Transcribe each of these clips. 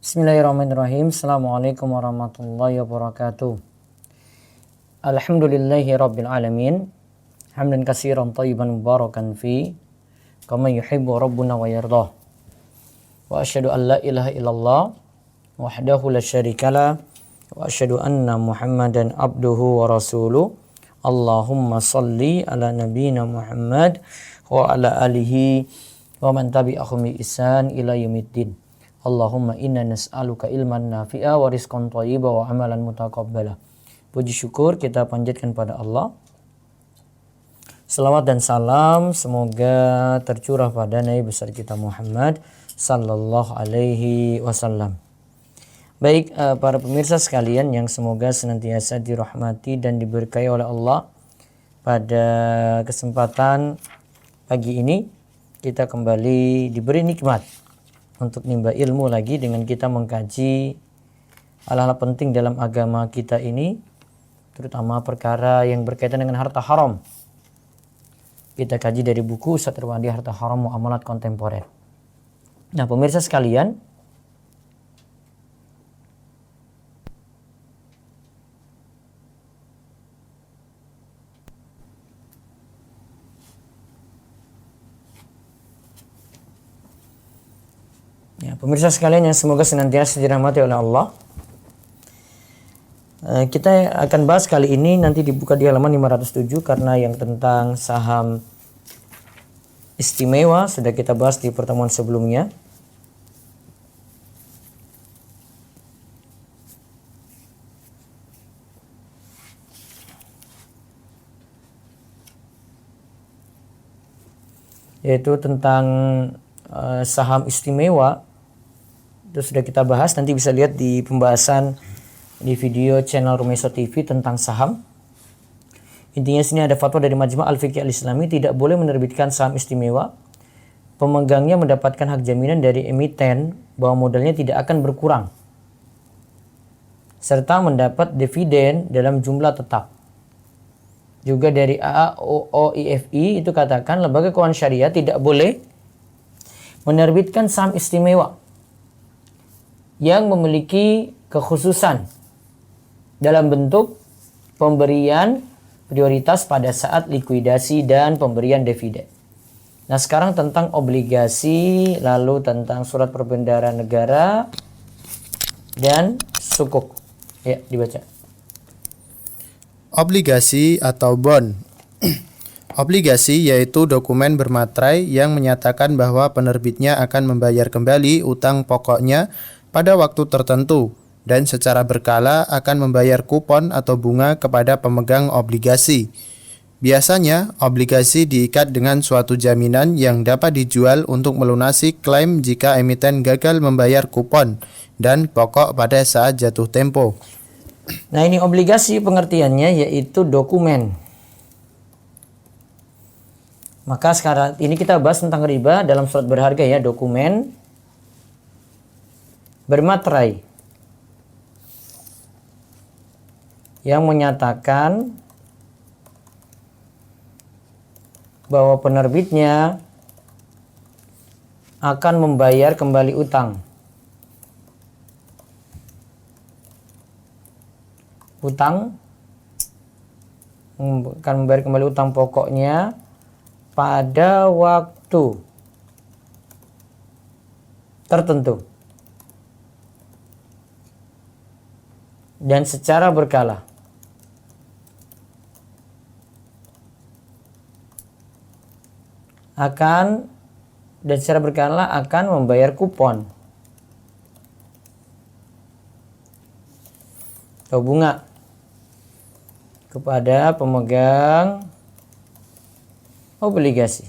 Bismillahirrahmanirrahim. Assalamualaikum warahmatullahi wabarakatuh. Alhamdulillahi rabbil alamin. Hamdan katsiran thayyiban mubarakan fi kama yuhibbu rabbuna wa yardah. Wa asyhadu an la ilaha illallah wahdahu la syarikalah wa asyhadu anna Muhammadan abduhu wa rasuluh. Allahumma salli ala nabiyyina Muhammad wa ala alihi wa man tabi'ahum bi ihsan ila yaumiddin. Allahumma inna nas'aluka ilman nafi'a wa rizqan thayyiba wa amalan mutaqabbala. Puji syukur kita panjatkan pada Allah. Selawat dan salam semoga tercurah pada Nabi besar kita Muhammad sallallahu alaihi wasallam. Baik para pemirsa sekalian yang semoga senantiasa dirahmati dan diberkahi oleh Allah. Pada kesempatan pagi ini kita kembali diberi nikmat untuk nimba ilmu lagi dengan kita mengkaji hal-hal penting dalam agama kita ini, terutama perkara yang berkaitan dengan harta haram. Kita kaji dari buku Ustaz Irwandi Harta Haram Muamalat Kontemporer. Nah, pemirsa sekalian, pemirsa sekalian yang semoga senantiasa dirahmati oleh Allah. Kita akan bahas kali ini nanti dibuka di halaman 507 karena yang tentang saham istimewa sudah kita bahas di pertemuan sebelumnya. Yaitu tentang saham istimewa. Itu sudah kita bahas, nanti bisa lihat di pembahasan di video channel Rumeso TV tentang saham. Intinya sini ada fatwa dari Majma' Al-Fiqh Al-Islami, tidak boleh menerbitkan saham istimewa. Pemegangnya mendapatkan hak jaminan dari emiten bahwa modalnya tidak akan berkurang, serta mendapat dividen dalam jumlah tetap. Juga dari AAOIFI itu katakan lembaga keuangan syariah tidak boleh menerbitkan saham istimewa yang memiliki kekhususan dalam bentuk pemberian prioritas pada saat likuidasi dan pemberian dividen. Nah, sekarang tentang obligasi, lalu tentang surat perbendaharaan negara dan sukuk. Ya, dibaca. Obligasi atau bond. Obligasi yaitu dokumen bermaterai yang menyatakan bahwa penerbitnya akan membayar kembali utang pokoknya pada waktu tertentu dan secara berkala akan membayar kupon atau bunga kepada pemegang obligasi. Biasanya, obligasi diikat dengan suatu jaminan yang dapat dijual untuk melunasi klaim jika emiten gagal membayar kupon dan pokok pada saat jatuh tempo. Nah, ini obligasi pengertiannya yaitu dokumen. Maka sekarang ini kita bahas tentang riba dalam surat berharga ya, dokumen bermaterai yang menyatakan bahwa penerbitnya akan membayar kembali utang. Akan membayar kembali utang pokoknya pada waktu tertentu dan secara berkala. Akan membayar kupon atau bunga kepada pemegang obligasi.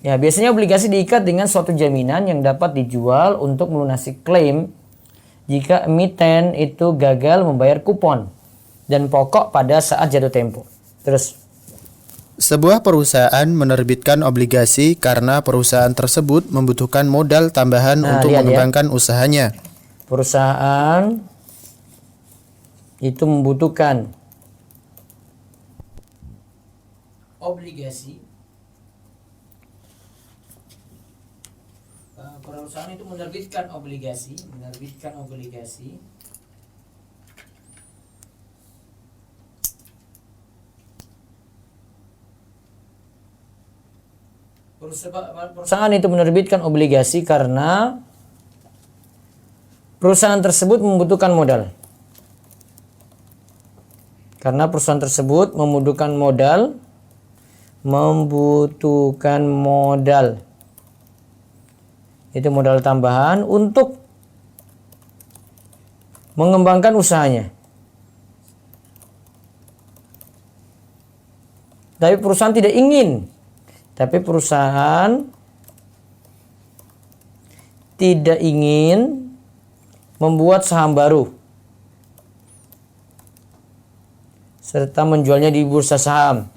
Ya, biasanya obligasi diikat dengan suatu jaminan yang dapat dijual untuk melunasi klaim jika emiten itu gagal membayar kupon dan pokok pada saat jatuh tempo. Terus, sebuah perusahaan menerbitkan obligasi karena perusahaan tersebut membutuhkan modal tambahan untuk mengembangkan usahanya. Perusahaan itu membutuhkan obligasi Perusahaan itu menerbitkan obligasi. Perusahaan itu menerbitkan obligasi karena perusahaan tersebut membutuhkan modal. Itu modal tambahan untuk mengembangkan usahanya. Tapi perusahaan tidak ingin membuat saham baru serta menjualnya di bursa saham.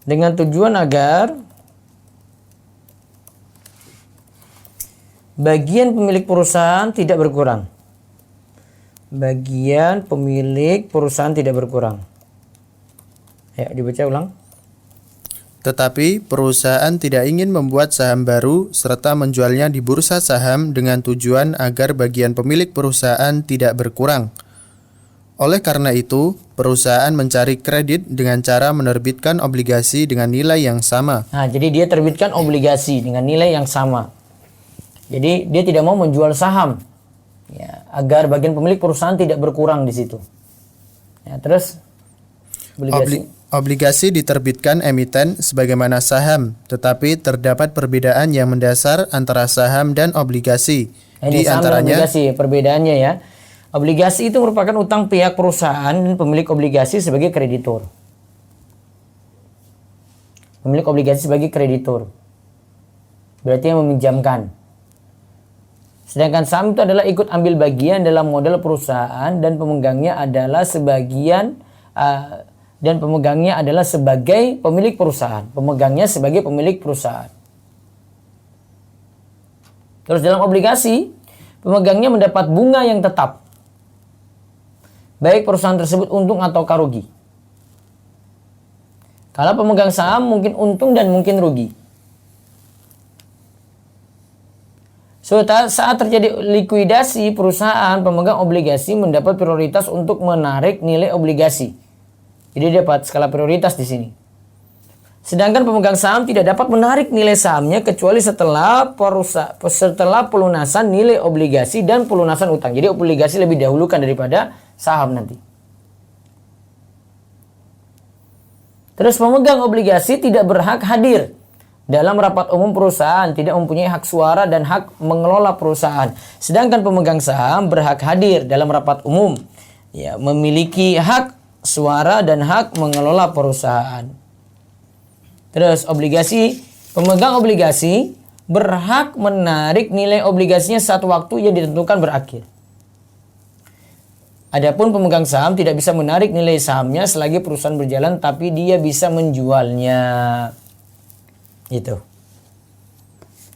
Dengan tujuan agar bagian pemilik perusahaan tidak berkurang. Ya, dibaca ulang. Tetapi perusahaan tidak ingin membuat saham baru serta menjualnya di bursa saham dengan tujuan agar bagian pemilik perusahaan tidak berkurang. Oleh karena itu, perusahaan mencari kredit dengan cara menerbitkan obligasi dengan nilai yang sama. Nah, jadi dia terbitkan obligasi dengan nilai yang sama. Jadi dia tidak mau menjual saham, ya, agar bagian pemilik perusahaan tidak berkurang di situ. Ya, terus obligasi diterbitkan emiten sebagaimana saham, tetapi terdapat perbedaan yang mendasar antara saham dan obligasi. Di antaranya obligasi, perbedaannya ya. Obligasi itu merupakan utang pihak perusahaan dan pemilik obligasi sebagai kreditur. Berarti yang meminjamkan. Sedangkan saham itu adalah ikut ambil bagian dalam modal perusahaan dan pemegangnya adalah sebagai pemilik perusahaan. Terus dalam obligasi, pemegangnya mendapat bunga yang tetap. Baik perusahaan tersebut untung atau rugi. Kalau pemegang saham mungkin untung dan mungkin rugi. Saat terjadi likuidasi perusahaan, pemegang obligasi mendapat prioritas untuk menarik nilai obligasi. Jadi dapat skala prioritas di sini. Sedangkan pemegang saham tidak dapat menarik nilai sahamnya kecuali setelah pelunasan nilai obligasi dan pelunasan utang. Jadi obligasi lebih dahulukan daripada saham nanti. Terus pemegang obligasi tidak berhak hadir dalam rapat umum perusahaan, tidak mempunyai hak suara dan hak mengelola perusahaan. Sedangkan pemegang saham berhak hadir dalam rapat umum, ya, memiliki hak suara dan hak mengelola perusahaan. Terus pemegang obligasi berhak menarik nilai obligasinya saat waktu yang ditentukan berakhir. Adapun pemegang saham tidak bisa menarik nilai sahamnya selagi perusahaan berjalan, tapi dia bisa menjualnya. Itu.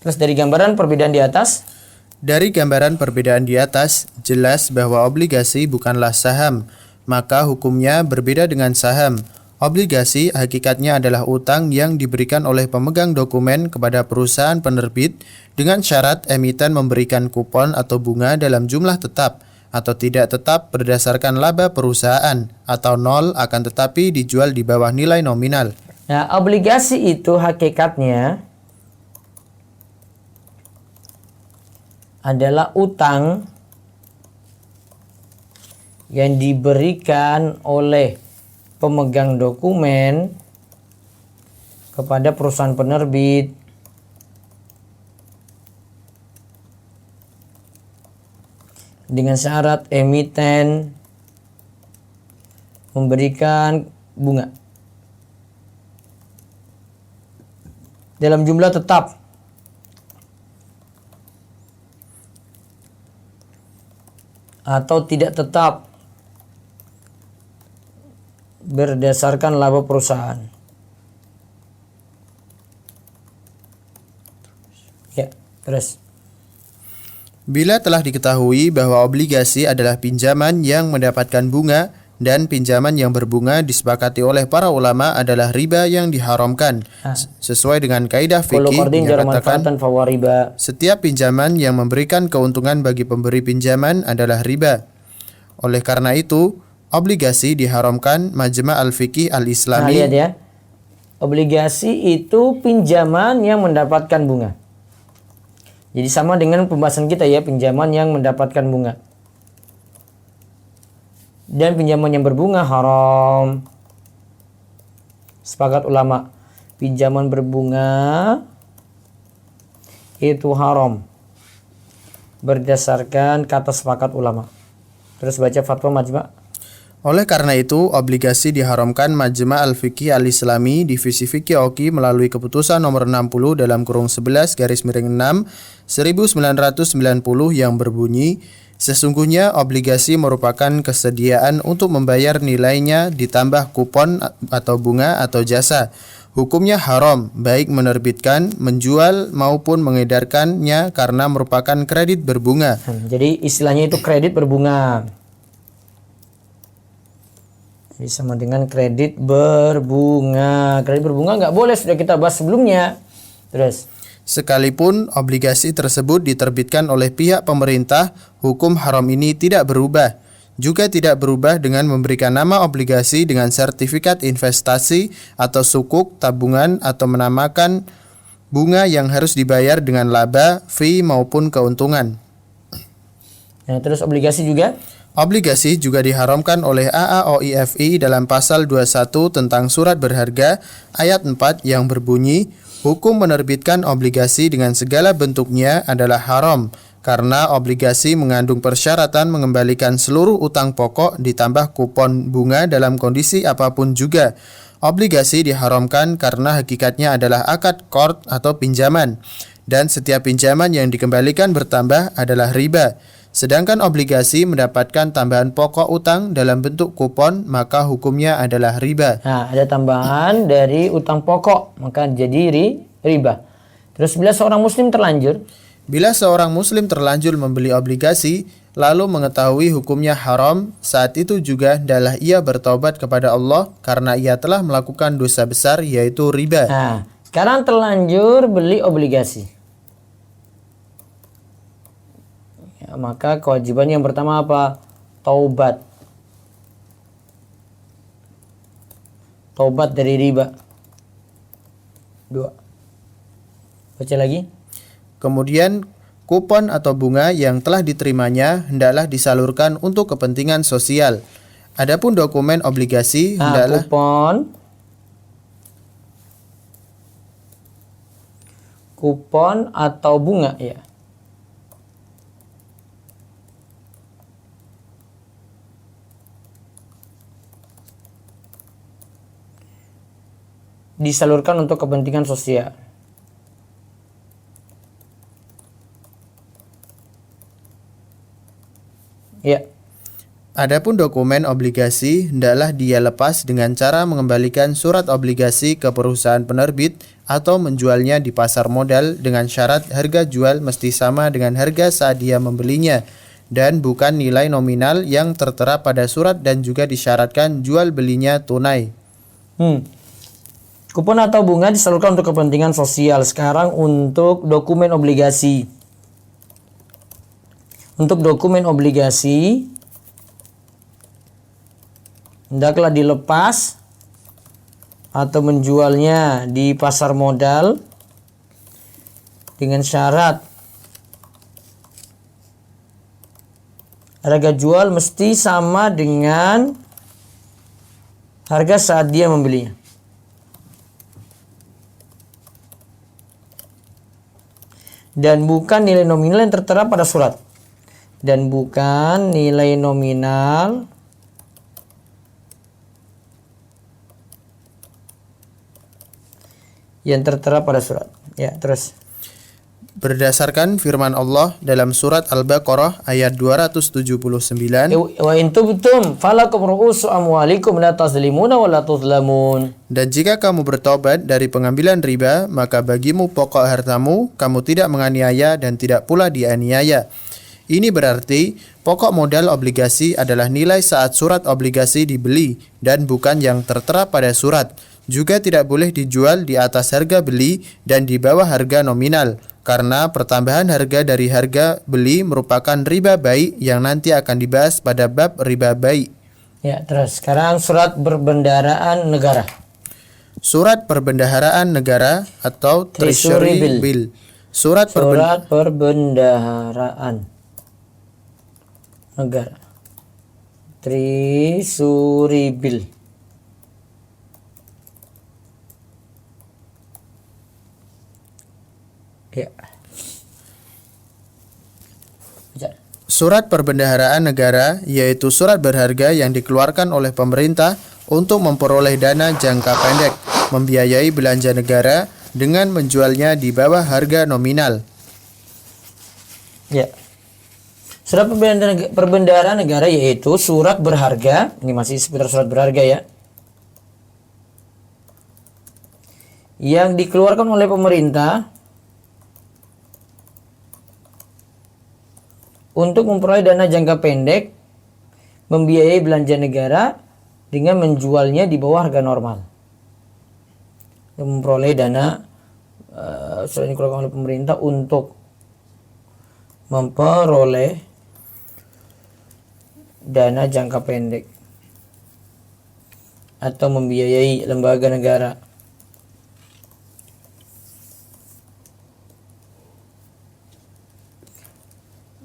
Terus dari gambaran perbedaan di atas? Dari gambaran perbedaan di atas, jelas bahwa obligasi bukanlah saham, maka hukumnya berbeda dengan saham. Obligasi hakikatnya adalah utang yang diberikan oleh pemegang dokumen kepada perusahaan penerbit dengan syarat emiten memberikan kupon atau bunga dalam jumlah tetap atau tidak tetap berdasarkan laba perusahaan atau nol akan tetapi dijual di bawah nilai nominal. Nah, obligasi itu hakikatnya adalah utang yang diberikan oleh pemegang dokumen kepada perusahaan penerbit dengan syarat emiten memberikan bunga dalam jumlah tetap atau tidak tetap berdasarkan laba perusahaan. Ya, terus. Bila telah diketahui bahwa obligasi adalah pinjaman yang mendapatkan bunga, dan pinjaman yang berbunga disepakati oleh para ulama adalah riba yang diharamkan. Sesuai dengan kaidah Kullu fikih qardin jar dinyatakan manfaatan fahuwa riba. setiap pinjaman yang memberikan keuntungan bagi pemberi pinjaman adalah riba. Oleh karena itu, obligasi diharamkan Majma' al-Fiqih Nah, al-Islami. lihat ya. Obligasi itu pinjaman yang mendapatkan bunga. Jadi sama dengan pembahasan kita ya, pinjaman yang mendapatkan bunga. Dan pinjaman yang berbunga haram. Sepakat ulama, pinjaman berbunga itu haram berdasarkan kata sepakat ulama. Terus baca fatwa Majma'. Oleh karena itu, obligasi diharamkan Majma' al-Fiqih al-Islami Divisi Fikih OKI melalui keputusan nomor 60/11/6 1990 yang berbunyi, sesungguhnya obligasi merupakan kesediaan untuk membayar nilainya ditambah kupon atau bunga atau jasa. Hukumnya haram, baik menerbitkan, menjual maupun mengedarkannya karena merupakan kredit berbunga. Jadi istilahnya itu kredit berbunga. Jadi sama dengan kredit berbunga. Kredit berbunga nggak boleh, sudah kita bahas sebelumnya. Terus. Sekalipun obligasi tersebut diterbitkan oleh pihak pemerintah, hukum haram ini tidak berubah. Juga tidak berubah dengan memberikan nama obligasi dengan sertifikat investasi atau sukuk tabungan atau menamakan bunga yang harus dibayar dengan laba, fee maupun keuntungan. Nah, terus obligasi juga? Obligasi juga diharamkan oleh AAOIFI dalam pasal 21 tentang surat berharga ayat 4 yang berbunyi, hukum menerbitkan obligasi dengan segala bentuknya adalah haram karena obligasi mengandung persyaratan mengembalikan seluruh utang pokok ditambah kupon bunga dalam kondisi apapun juga. Obligasi diharamkan karena hakikatnya adalah akad qard atau pinjaman, dan setiap pinjaman yang dikembalikan bertambah adalah riba. Sedangkan obligasi mendapatkan tambahan pokok utang dalam bentuk kupon, maka hukumnya adalah riba. Nah, ada tambahan dari utang pokok, maka jadi riba. Terus bila seorang muslim terlanjur membeli obligasi, lalu mengetahui hukumnya haram, saat itu juga adalah ia bertaubat kepada Allah karena ia telah melakukan dosa besar yaitu riba. Nah, sekarang terlanjur beli obligasi. Ya, maka kewajiban yang pertama apa? Taubat. Taubat dari riba. 2. Baca lagi. Kemudian kupon atau bunga yang telah diterimanya hendaklah disalurkan untuk kepentingan sosial. Adapun dokumen obligasi hendaklah kupon atau bunga ya. Disalurkan untuk kepentingan sosial. Ya. Adapun dokumen obligasi hendaklah dia lepas dengan cara mengembalikan surat obligasi ke perusahaan penerbit atau menjualnya di pasar modal dengan syarat harga jual mesti sama dengan harga saat dia membelinya dan bukan nilai nominal yang tertera pada surat, dan juga disyaratkan jual belinya tunai. Kupon atau bunga disalurkan untuk kepentingan sosial. Sekarang untuk dokumen obligasi. Untuk dokumen obligasi hendaklah dilepas atau menjualnya di pasar modal dengan syarat harga jual mesti sama dengan harga saat dia membelinya. Dan bukan nilai nominal yang tertera pada surat. Dan bukan nilai nominal yang tertera pada surat. Ya, terus. Berdasarkan firman Allah dalam surat Al-Baqarah ayat 279, Wa in tubtum falakum ru'usu amwalikum la tazlimuna wa la tuzlamun. dan jika kamu bertobat dari pengambilan riba, maka bagimu pokok hartamu, kamu tidak menganiaya dan tidak pula dianiaya. Ini berarti pokok modal obligasi adalah nilai saat surat obligasi dibeli dan bukan yang tertera pada surat. Juga tidak boleh dijual di atas harga beli dan di bawah harga nominal, karena pertambahan harga dari harga beli merupakan riba bai yang nanti akan dibahas pada bab riba bai. Ya, terus sekarang surat perbendaharaan negara. Surat perbendaharaan negara atau Treasury Treasury Bill. Surat perbendaharaan negara. Treasury Bill. Ya. Baca. Surat perbendaharaan negara yaitu surat berharga yang dikeluarkan oleh pemerintah untuk memperoleh dana jangka pendek, membiayai belanja negara dengan menjualnya di bawah harga nominal. Ya. Surat perbendaharaan negara yaitu surat berharga, ini masih seputar surat berharga ya, yang dikeluarkan oleh pemerintah untuk memperoleh dana jangka pendek, membiayai belanja negara dengan menjualnya di bawah harga normal. Memperoleh dana surat yang dikeluarkan oleh pemerintah untuk memperoleh dana jangka pendek atau membiayai lembaga negara.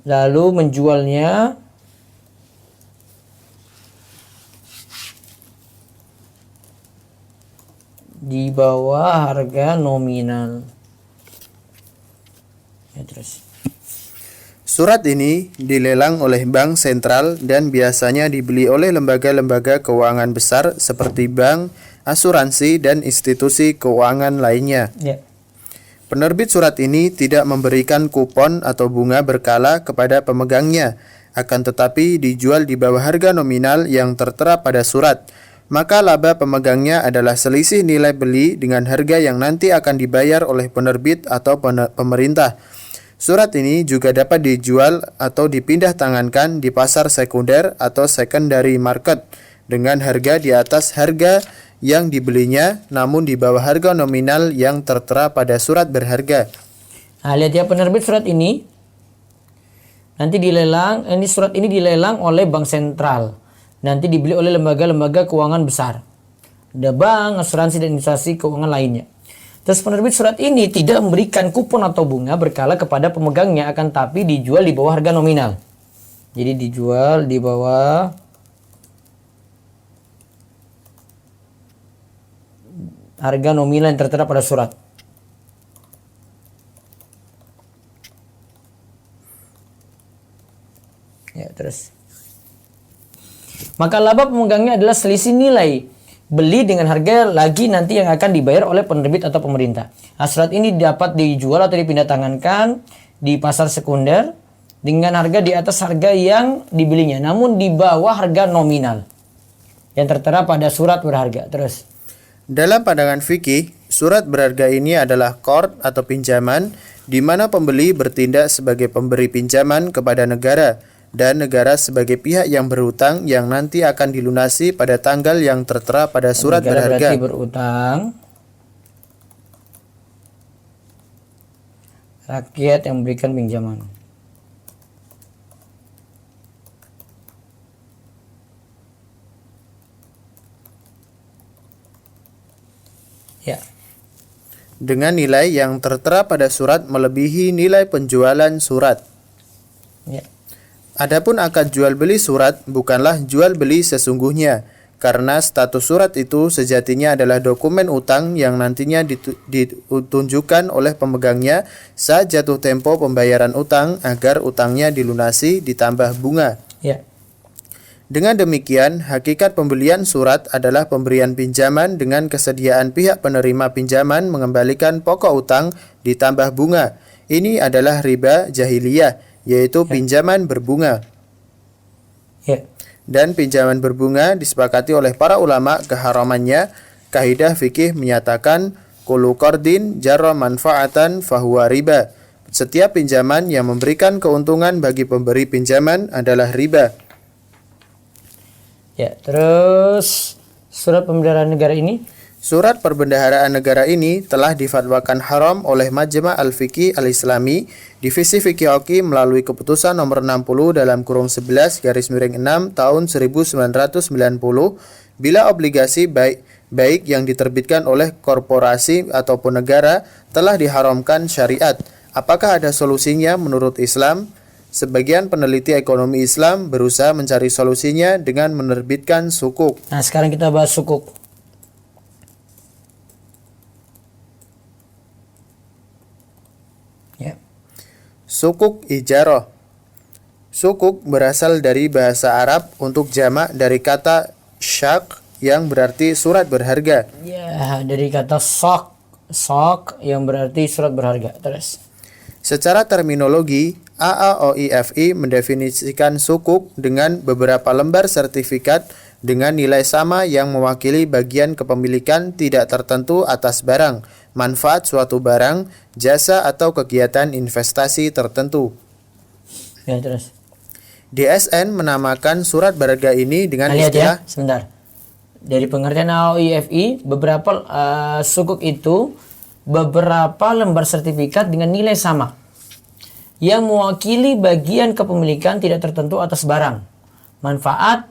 Lalu menjualnya di bawah harga nominal. Ya, terus. Surat ini dilelang oleh bank sentral dan biasanya dibeli oleh lembaga-lembaga keuangan besar seperti bank, asuransi, dan institusi keuangan lainnya. Ya. Penerbit surat ini tidak memberikan kupon atau bunga berkala kepada pemegangnya, akan tetapi dijual di bawah harga nominal yang tertera pada surat. Maka laba pemegangnya adalah selisih nilai beli dengan harga yang nanti akan dibayar oleh penerbit atau pemerintah. Surat ini juga dapat dijual atau dipindah tangankan di pasar sekunder atau secondary market dengan harga di atas harga yang dibelinya namun di bawah harga nominal yang tertera pada surat berharga. Nah, lihat ya, penerbit surat ini nanti dilelang, surat ini dilelang oleh bank sentral. Nanti dibeli oleh lembaga-lembaga keuangan besar. Ada bank, asuransi, dan institusi keuangan lainnya. Terus penerbit surat ini tidak memberikan kupon atau bunga berkala kepada pemegangnya, akan tapi dijual di bawah harga nominal. Jadi dijual di bawah harga nominal yang tertera pada surat. Ya, terus. Maka laba pemegangnya adalah selisih nilai beli dengan harga lagi nanti yang akan dibayar oleh penerbit atau pemerintah. Nah, surat ini dapat dijual atau dipindah tangankan di pasar sekunder dengan harga di atas harga yang dibelinya, namun di bawah harga nominal yang tertera pada surat berharga. Terus. Dalam pandangan fikih, surat berharga ini adalah qard atau pinjaman di mana pembeli bertindak sebagai pemberi pinjaman kepada negara dan negara sebagai pihak yang berhutang yang nanti akan dilunasi pada tanggal yang tertera pada surat Negara berharga. berarti berutang. Rakyat yang memberikan pinjaman. Ya. Dengan nilai yang tertera pada surat melebihi nilai penjualan surat. Ya. Adapun akad jual beli surat bukanlah jual beli sesungguhnya, karena status surat itu sejatinya adalah dokumen utang yang nantinya ditunjukkan oleh pemegangnya saat jatuh tempo pembayaran utang agar utangnya dilunasi ditambah bunga. Ya. Dengan demikian, hakikat pembelian surat adalah pemberian pinjaman dengan kesediaan pihak penerima pinjaman mengembalikan pokok utang ditambah bunga. Ini adalah riba jahiliyah, yaitu pinjaman berbunga. Ya. Dan pinjaman berbunga disepakati oleh para ulama keharamannya. Kaidah fikih menyatakan kullu qardin jarra manfaatan fahuwa riba. Setiap pinjaman yang memberikan keuntungan bagi pemberi pinjaman adalah riba. Ya, terus surat pembendaharaan negara ini? Surat perbendaharaan negara ini telah difatwakan haram oleh Majma' Al-Fiqih Al-Islami, Divisi Fikih Oki melalui keputusan nomor 60 dalam kurung 11 garis miring 6 tahun 1990 bila obligasi baik yang diterbitkan oleh korporasi ataupun negara telah diharamkan syariat. Apakah ada solusinya menurut Islam? Sebagian peneliti ekonomi Islam berusaha mencari solusinya dengan menerbitkan sukuk. Nah, sekarang kita bahas sukuk. Ya. Sukuk ijarah. Sukuk berasal dari bahasa Arab untuk jamak dari kata syak yang berarti surat berharga. Ya, dari kata sok yang berarti surat berharga. Terus. Secara terminologi, AAOIFI mendefinisikan sukuk dengan beberapa lembar sertifikat dengan nilai sama yang mewakili bagian kepemilikan tidak tertentu atas barang, manfaat suatu barang, jasa atau kegiatan investasi tertentu. Ya, terus. DSN menamakan surat berharga ini dengan Lihat istilah ya, sebentar. Dari pengertian AOIFI, beberapa sukuk itu beberapa lembar sertifikat dengan nilai sama yang mewakili bagian kepemilikan tidak tertentu atas barang, manfaat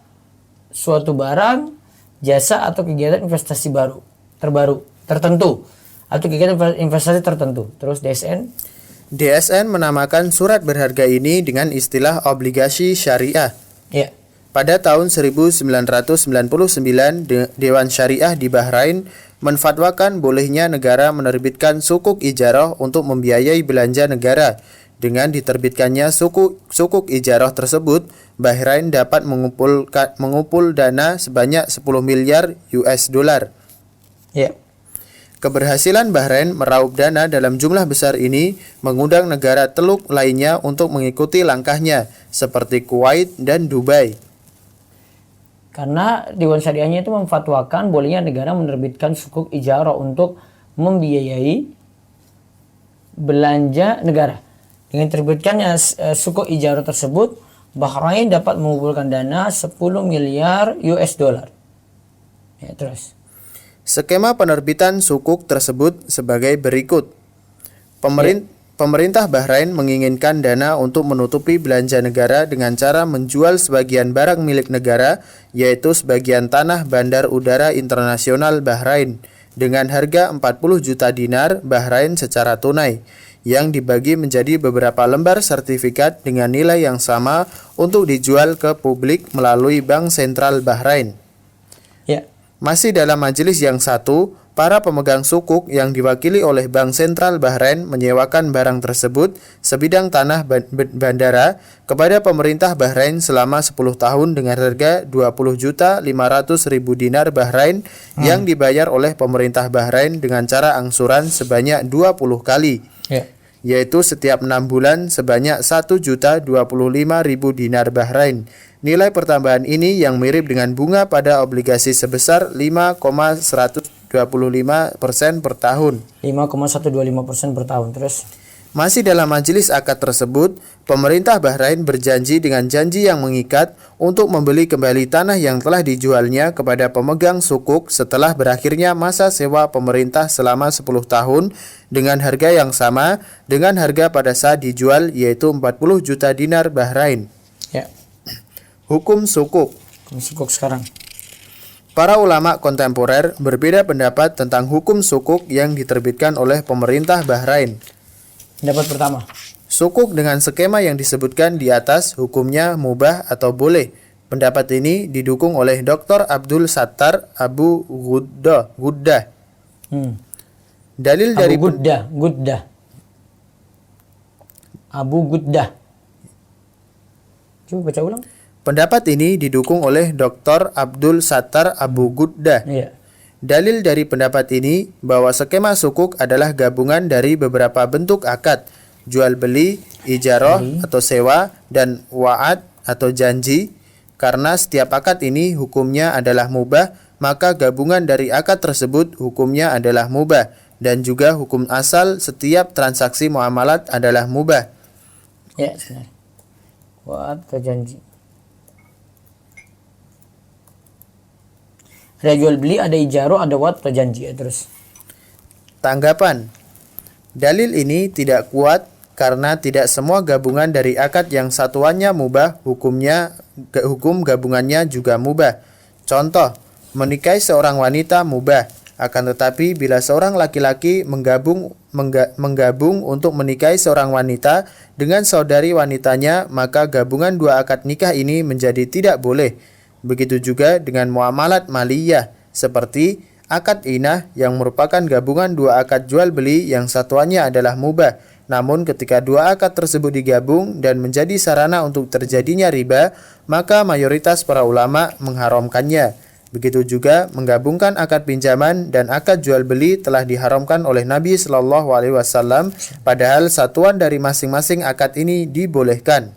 suatu barang, jasa atau kegiatan investasi tertentu atau kegiatan investasi tertentu. Terus DSN menamakan surat berharga ini dengan istilah obligasi syariah. Ya. Pada tahun 1999, Dewan Syariah di Bahrain menfatwakan bolehnya negara menerbitkan sukuk ijarah untuk membiayai belanja negara. Dengan diterbitkannya sukuk ijarah tersebut, Bahrain dapat mengumpul dana sebanyak 10 miliar US dollar. Ya. Keberhasilan Bahrain meraup dana dalam jumlah besar ini mengundang negara teluk lainnya untuk mengikuti langkahnya, seperti Kuwait dan Dubai. Karena Dewan Syariahnya itu memfatwakan bolehnya negara menerbitkan sukuk ijarah untuk membiayai belanja negara. Dengan terbitkannya sukuk ijarah tersebut, Bahrain dapat mengumpulkan dana 10 miliar US dollar. Ya, terus. Skema penerbitan sukuk tersebut sebagai berikut. Pemerintah Bahrain menginginkan dana untuk menutupi belanja negara dengan cara menjual sebagian barang milik negara, yaitu sebagian tanah Bandar Udara Internasional Bahrain, dengan harga 40 juta dinar Bahrain secara tunai, yang dibagi menjadi beberapa lembar sertifikat dengan nilai yang sama untuk dijual ke publik melalui Bank Sentral Bahrain. Ya. Masih dalam majelis yang satu, para pemegang sukuk yang diwakili oleh Bank Sentral Bahrain menyewakan barang tersebut sebidang tanah bandara kepada pemerintah Bahrain selama 10 tahun dengan harga 20.500.000 dinar Bahrain yang dibayar oleh pemerintah Bahrain dengan cara angsuran sebanyak 20 kali. Ya. Yaitu setiap 6 bulan sebanyak 1.025.000 dinar Bahrain. Nilai pertambahan ini yang mirip dengan bunga pada obligasi sebesar 5,125% per tahun. 5,125% per tahun. Terus. Masih dalam majelis akad tersebut, pemerintah Bahrain berjanji dengan janji yang mengikat untuk membeli kembali tanah yang telah dijualnya kepada pemegang sukuk setelah berakhirnya masa sewa pemerintah selama 10 tahun dengan harga yang sama dengan harga pada saat dijual, yaitu 40 juta dinar Bahrain. Ya. Hukum sukuk. Sukuk sekarang. Para ulama kontemporer berbeda pendapat tentang hukum sukuk yang diterbitkan oleh pemerintah Bahrain. Pendapat pertama. Sukuk dengan skema yang disebutkan di atas hukumnya mubah atau boleh. Pendapat ini didukung oleh Dr. Abdul Sattar Abu Guddah. Dalil dari Abu Guddah. Coba baca ulang. Pendapat ini didukung oleh Dr. Abdul Sattar Abu Guddah. Iya. Dalil dari pendapat ini bahwa skema sukuk adalah gabungan dari beberapa bentuk akad, jual beli, ijarah atau sewa, dan wa'ad atau janji. Karena setiap akad ini hukumnya adalah mubah, maka gabungan dari akad tersebut hukumnya adalah mubah. dan juga hukum asal setiap transaksi muamalat adalah mubah. Ya, benar. Wa'ad janji. Ada jual beli, ada ijaroh, ada wa'ad janji. Ya, terus. Tanggapan. Dalil ini tidak kuat karena tidak semua gabungan dari akad yang satuannya mubah, hukum gabungannya juga mubah. Contoh, menikahi seorang wanita mubah, akan tetapi bila seorang laki-laki menggabung untuk menikahi seorang wanita dengan saudari wanitanya, maka gabungan dua akad nikah ini menjadi tidak boleh. Begitu juga dengan muamalat maliyah, seperti akad inah yang merupakan gabungan dua akad jual beli yang satuannya adalah mubah. Namun ketika dua akad tersebut digabung dan menjadi sarana untuk terjadinya riba, maka mayoritas para ulama mengharamkannya. Begitu juga menggabungkan akad pinjaman dan akad jual beli telah diharamkan oleh Nabi Shallallahu Alaihi Wasallam, padahal satuan dari masing-masing akad ini dibolehkan.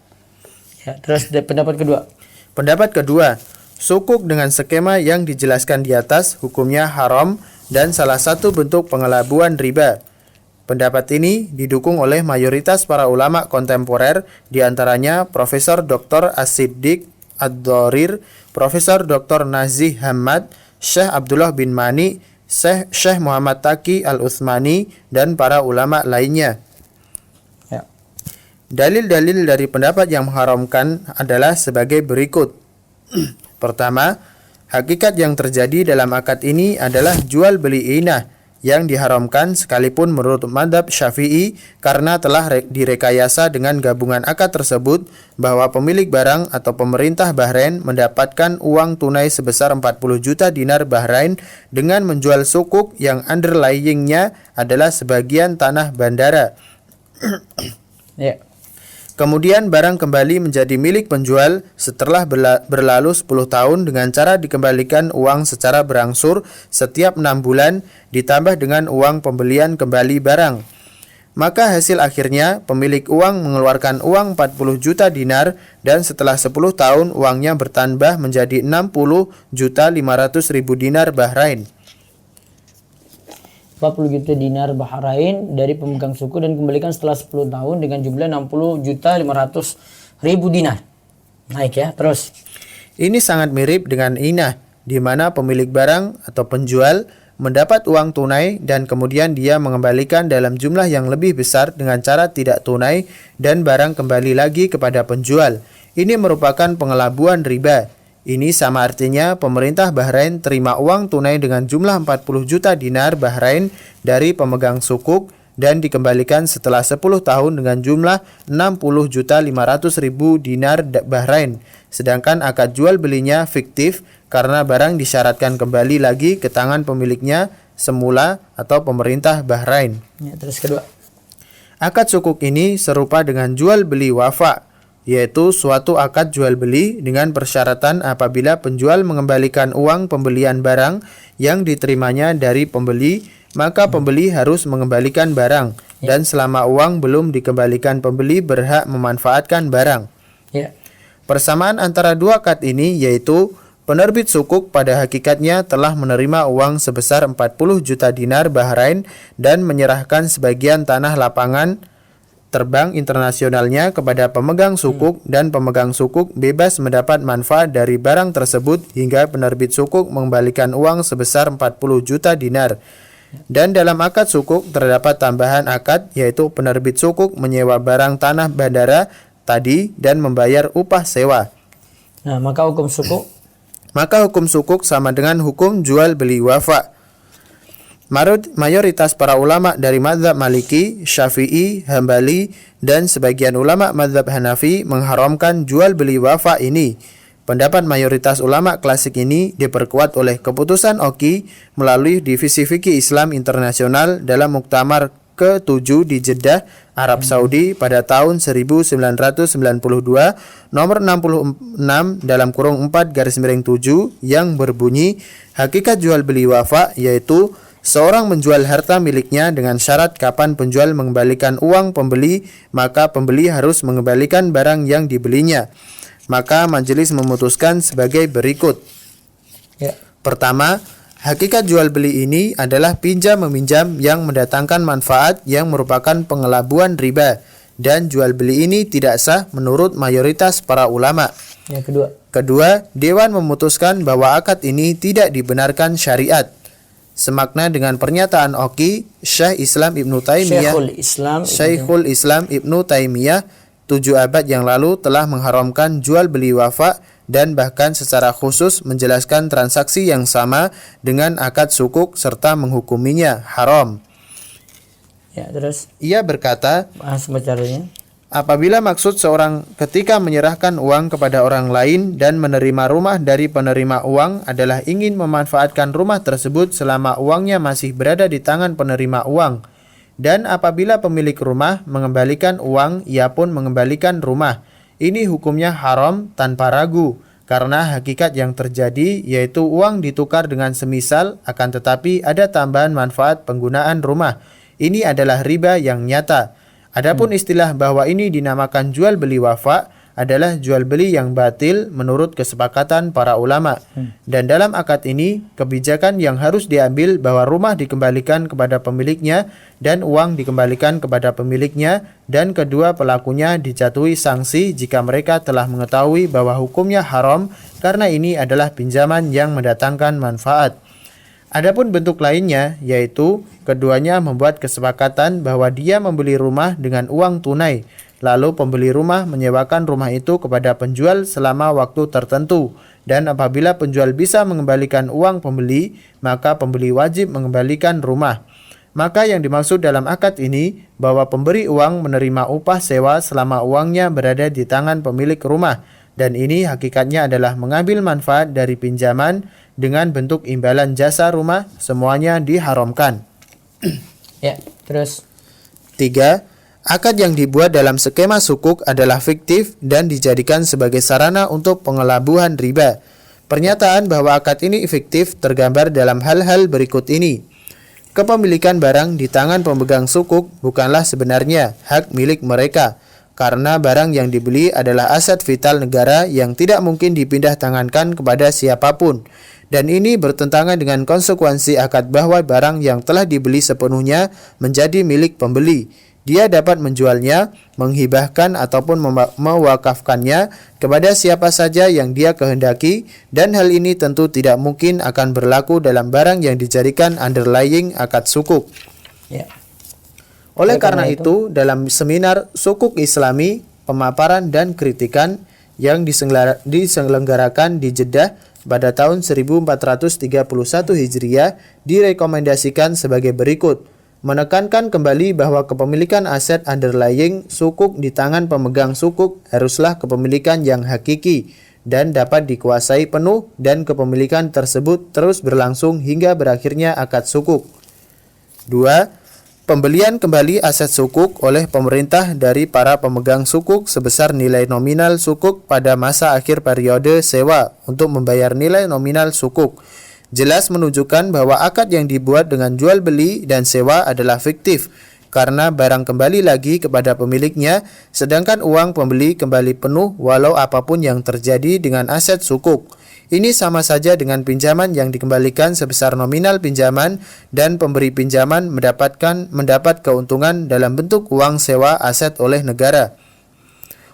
Ya, terus pendapat kedua. Pendapat kedua, sukuk dengan skema yang dijelaskan di atas hukumnya haram dan salah satu bentuk pengelabuan riba. Pendapat ini didukung oleh mayoritas para ulama kontemporer, diantaranya Profesor Dr. As-Siddiq Ad-Dorir, Profesor Dr. Nazih Hamad, Syekh Abdullah bin Mani, Syekh Muhammad Taqi Al-Utsmani, dan para ulama lainnya. Ya. Dalil-dalil dari pendapat yang mengharamkan adalah sebagai berikut. Pertama, hakikat yang terjadi dalam akad ini adalah jual beli inah yang diharamkan sekalipun menurut mazhab Syafi'i karena telah direkayasa dengan gabungan akad tersebut bahwa pemilik barang atau pemerintah Bahrain mendapatkan uang tunai sebesar 40 juta dinar Bahrain dengan menjual sukuk yang underlyingnya adalah sebagian tanah bandara. Ya. Kemudian barang kembali menjadi milik penjual setelah berlalu 10 tahun dengan cara dikembalikan uang secara berangsur setiap 6 bulan ditambah dengan uang pembelian kembali barang. Maka hasil akhirnya pemilik uang mengeluarkan uang 40 juta dinar dan setelah 10 tahun uangnya bertambah menjadi 60 juta 500 ribu dinar Bahrain. 40 juta dinar Bahrain dari pemegang suku dan kembalikan setelah 10 tahun dengan jumlah 60 juta 500 ribu dinar. Naik ya, terus. Ini sangat mirip dengan inah, di mana pemilik barang atau penjual mendapat uang tunai dan kemudian dia mengembalikan dalam jumlah yang lebih besar dengan cara tidak tunai dan barang kembali lagi kepada penjual. Ini merupakan pengelabuan riba. Ini sama artinya pemerintah Bahrain terima uang tunai dengan jumlah 40 juta dinar Bahrain dari pemegang sukuk dan dikembalikan setelah 10 tahun dengan jumlah 60 juta 500 ribu dinar Bahrain. Sedangkan akad jual belinya fiktif karena barang disyaratkan kembali lagi ke tangan pemiliknya semula atau pemerintah Bahrain. Ya, terus kedua. Akad sukuk ini serupa dengan jual beli wafa, yaitu suatu akad jual beli dengan persyaratan apabila penjual mengembalikan uang pembelian barang yang diterimanya dari pembeli, maka pembeli harus mengembalikan barang dan selama uang belum dikembalikan pembeli berhak memanfaatkan barang. Ya. Persamaan antara dua akad ini yaitu penerbit sukuk pada hakikatnya telah menerima uang sebesar 40 juta dinar Bahrain dan menyerahkan sebagian tanah lapangan terbang internasionalnya kepada pemegang sukuk dan pemegang sukuk bebas mendapat manfaat dari barang tersebut hingga penerbit sukuk mengembalikan uang sebesar 40 juta dinar. Dan dalam akad sukuk terdapat tambahan akad yaitu penerbit sukuk menyewa barang tanah bandara tadi dan membayar upah sewa. Nah, maka hukum sukuk sama dengan hukum jual beli wafa. Mayoritas para ulama dari mazhab Maliki, Syafi'i, Hambali, dan sebagian ulama mazhab Hanafi mengharamkan jual beli wafa ini. Pendapat mayoritas ulama klasik ini diperkuat oleh keputusan Oki melalui Divisi Fikih Islam Internasional dalam Muktamar ke-7 di Jeddah, Arab Saudi pada tahun 1992 nomor 66 dalam kurung 4/7 yang berbunyi hakikat jual beli wafa yaitu seorang menjual harta miliknya dengan syarat kapan penjual mengembalikan uang pembeli, maka pembeli harus mengembalikan barang yang dibelinya. Maka majelis memutuskan sebagai berikut. ya. Pertama, Hakikat jual beli ini adalah pinjam meminjam yang mendatangkan manfaat yang merupakan pengelabuan riba, dan jual beli ini tidak sah menurut mayoritas para ulama. Yang kedua. Kedua, Dewan memutuskan bahwa akad ini tidak dibenarkan syariat. Semakna dengan pernyataan Oki, Syekhul Islam Ibnu Taimiyah 7 abad yang lalu telah mengharamkan jual beli wafa dan bahkan secara khusus menjelaskan transaksi yang sama dengan akad sukuk serta menghukuminya haram. Ya, terus Ia berkata, bahas caranya. apabila maksud seorang ketika menyerahkan uang kepada orang lain dan menerima rumah dari penerima uang adalah ingin memanfaatkan rumah tersebut selama uangnya masih berada di tangan penerima uang, dan apabila pemilik rumah mengembalikan uang, ia pun mengembalikan rumah. Ini hukumnya haram tanpa ragu, karena hakikat yang terjadi yaitu uang ditukar dengan semisal, akan tetapi ada tambahan manfaat penggunaan rumah. Ini adalah riba yang nyata. Adapun istilah bahwa ini dinamakan jual beli wafa adalah jual beli yang batil menurut kesepakatan para ulama. Dan dalam akad ini, kebijakan yang harus diambil bahwa rumah dikembalikan kepada pemiliknya dan uang dikembalikan kepada pemiliknya, dan kedua pelakunya dijatuhi sanksi jika mereka telah mengetahui bahwa hukumnya haram karena ini adalah pinjaman yang mendatangkan manfaat. Adapun bentuk lainnya, yaitu keduanya membuat kesepakatan bahwa dia membeli rumah dengan uang tunai, lalu pembeli rumah menyewakan rumah itu kepada penjual selama waktu tertentu, dan apabila penjual bisa mengembalikan uang pembeli, maka pembeli wajib mengembalikan rumah. Maka yang dimaksud dalam akad ini bahwa pemberi uang menerima upah sewa selama uangnya berada di tangan pemilik rumah, dan ini hakikatnya adalah mengambil manfaat dari pinjaman dengan bentuk imbalan jasa rumah, semuanya diharamkan. Ya, terus 3. Akad yang dibuat dalam skema sukuk adalah fiktif dan dijadikan sebagai sarana untuk pengelabuhan riba. Pernyataan bahwa akad ini fiktif tergambar dalam hal-hal berikut ini. Kepemilikan barang di tangan pemegang sukuk bukanlah sebenarnya hak milik mereka, karena barang yang dibeli adalah aset vital negara yang tidak mungkin dipindah tangankan kepada siapapun. Dan ini bertentangan dengan konsekuensi akad bahwa barang yang telah dibeli sepenuhnya menjadi milik pembeli. Dia dapat menjualnya, menghibahkan ataupun mewakafkannya kepada siapa saja yang dia kehendaki, dan hal ini tentu tidak mungkin akan berlaku dalam barang yang dijadikan underlying akad sukuk. ya. Oleh karena itu, dalam seminar Sukuk Islami, pemaparan dan kritikan yang diselenggarakan di Jeddah pada tahun 1431 Hijriah direkomendasikan sebagai berikut. Menekankan kembali bahwa kepemilikan aset underlying sukuk di tangan pemegang sukuk haruslah kepemilikan yang hakiki dan dapat dikuasai penuh, dan kepemilikan tersebut terus berlangsung hingga berakhirnya akad sukuk. 2. Pembelian kembali aset sukuk oleh pemerintah dari para pemegang sukuk sebesar nilai nominal sukuk pada masa akhir periode sewa untuk membayar nilai nominal sukuk. Jelas menunjukkan bahwa akad yang dibuat dengan jual beli dan sewa adalah fiktif, karena barang kembali lagi kepada pemiliknya, sedangkan uang pembeli kembali penuh walau apapun yang terjadi dengan aset sukuk. Ini sama saja dengan pinjaman yang dikembalikan sebesar nominal pinjaman, dan pemberi pinjaman mendapat keuntungan dalam bentuk uang sewa aset oleh negara.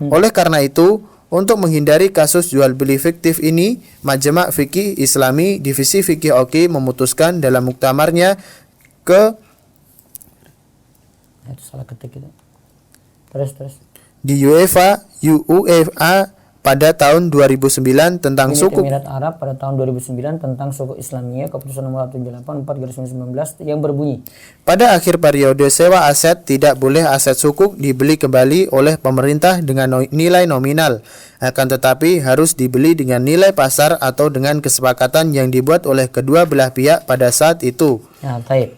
Oleh karena itu, untuk menghindari kasus jual beli fiktif ini, Majma' Fikih Islami Divisi Fikih Oki memutuskan dalam muktamarnya Itu salah ketik itu. Terus. di UEFA pada tahun 2009 tentang sukuk Emirat Arab pada tahun 2009 tentang sukuk Islamiyah, keputusan nomor 784/2019 yang berbunyi, pada akhir periode sewa aset tidak boleh aset sukuk dibeli kembali oleh pemerintah dengan nilai nominal, akan tetapi harus dibeli dengan nilai pasar atau dengan kesepakatan yang dibuat oleh kedua belah pihak pada saat itu. Nah, baik.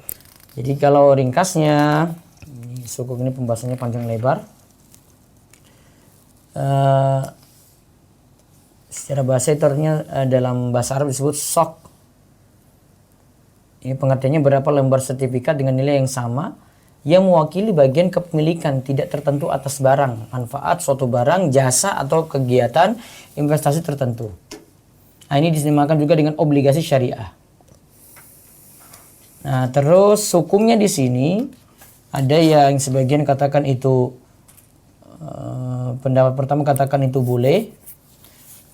Jadi kalau ringkasnya, ini sukuk ini pembahasannya panjang lebar. Secara bahasa itu artinya dalam bahasa Arab disebut sok. Ini pengertiannya berapa lembar sertifikat dengan nilai yang sama yang mewakili bagian kepemilikan tidak tertentu atas barang, manfaat suatu barang, jasa atau kegiatan investasi tertentu. Nah, ini dinamakan juga dengan obligasi syariah. Nah, terus hukumnya di sini ada yang sebagian katakan itu pendapat pertama katakan itu boleh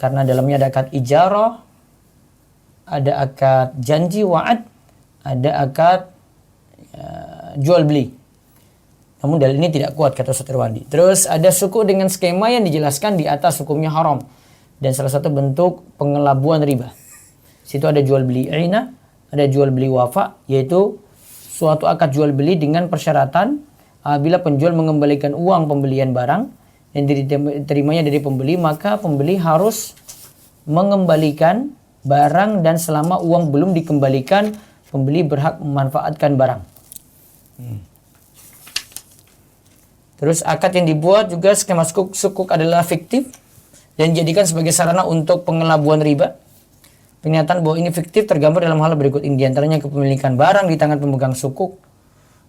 karena dalamnya ada akad ijarah, ada akad janji wa'ad, ada akad jual beli. Namun dalil ini tidak kuat kata Ustaz Irwandi. Terus ada suku dengan skema yang dijelaskan di atas hukumnya haram dan salah satu bentuk pengelabuan riba. Situ ada jual beli ina, ada jual beli wafa, yaitu suatu akad jual beli dengan persyaratan apabila penjual mengembalikan uang pembelian barang yang diterimanya dari pembeli, maka pembeli harus mengembalikan barang dan selama uang belum dikembalikan, pembeli berhak memanfaatkan barang. Terus akad yang dibuat juga skema sukuk adalah fiktif dan dijadikan sebagai sarana untuk pengelabuan riba. Pernyataan bahwa ini fiktif tergambar dalam hal berikut ini, diantaranya kepemilikan barang di tangan pemegang sukuk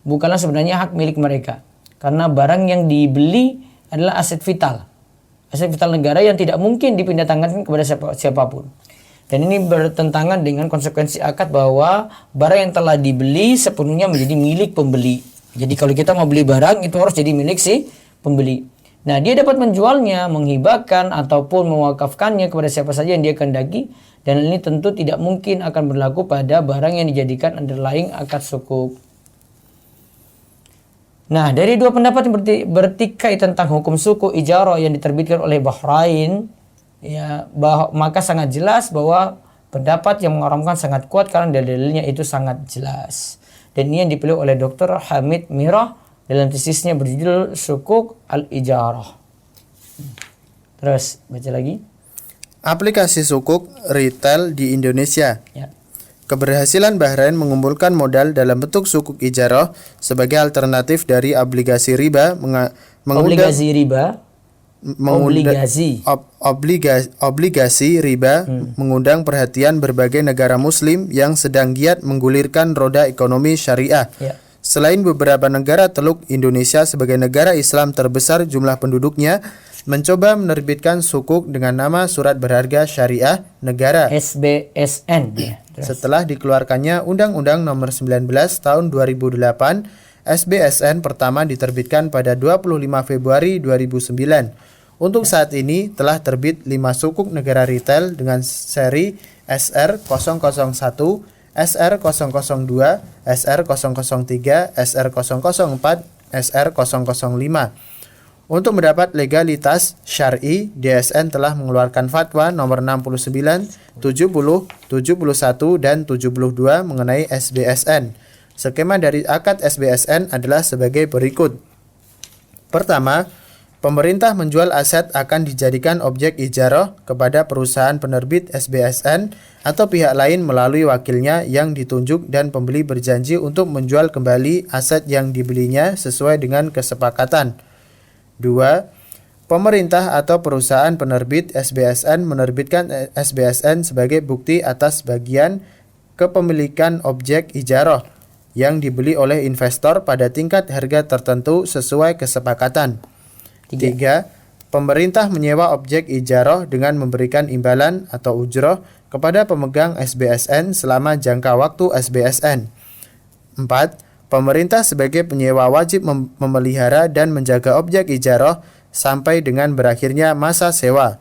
bukanlah sebenarnya hak milik mereka, karena barang yang dibeli adalah aset vital negara yang tidak mungkin dipindah tangankan kepada siapapun. Dan ini bertentangan dengan konsekuensi akad bahwa barang yang telah dibeli sepenuhnya menjadi milik pembeli. Jadi kalau kita mau beli barang itu harus jadi milik si pembeli. Nah, dia dapat menjualnya, menghibahkan ataupun mewakafkannya kepada siapa saja yang dia kehendaki, dan ini tentu tidak mungkin akan berlaku pada barang yang dijadikan underlying akad sukuk. Nah, dari dua pendapat yang bertikai tentang hukum suku ijarah yang diterbitkan oleh Bahrain, ya, maka sangat jelas bahwa pendapat yang mengharamkan sangat kuat karena dalilnya itu sangat jelas. Dan ini yang dipilih oleh Dr. Hamid Mirah dalam tesisnya berjudul Sukuk al-Ijarah. Terus baca lagi. Aplikasi sukuk retail di Indonesia. Ya. Keberhasilan Bahrain mengumpulkan modal dalam bentuk sukuk ijarah sebagai alternatif dari obligasi riba obligasi riba mengundang perhatian berbagai negara muslim yang sedang giat menggulirkan roda ekonomi syariah. Ya. Selain beberapa negara teluk, Indonesia sebagai negara Islam terbesar jumlah penduduknya mencoba menerbitkan sukuk dengan nama Surat Berharga Syariah Negara SBSN. Ya. Setelah dikeluarkannya Undang-Undang Nomor 19 Tahun 2008, SBSN pertama diterbitkan pada 25 Februari 2009. Untuk saat ini telah terbit 5 sukuk negara retail dengan seri SR001, SR002, SR003, SR004, SR005. Untuk mendapat legalitas syar'i, DSN telah mengeluarkan fatwa nomor 69, 70, 71, dan 72 mengenai SBSN. Skema dari akad SBSN adalah sebagai berikut. Pertama, pemerintah menjual aset akan dijadikan objek ijarah kepada perusahaan penerbit SBSN atau pihak lain melalui wakilnya yang ditunjuk, dan pembeli berjanji untuk menjual kembali aset yang dibelinya sesuai dengan kesepakatan. 2. Pemerintah atau perusahaan penerbit SBSN menerbitkan SBSN sebagai bukti atas bagian kepemilikan objek ijarah yang dibeli oleh investor pada tingkat harga tertentu sesuai kesepakatan. 3. Pemerintah menyewa objek ijarah dengan memberikan imbalan atau ujroh kepada pemegang SBSN selama jangka waktu SBSN. 4. Pemerintah sebagai penyewa wajib memelihara dan menjaga objek ijarah sampai dengan berakhirnya masa sewa.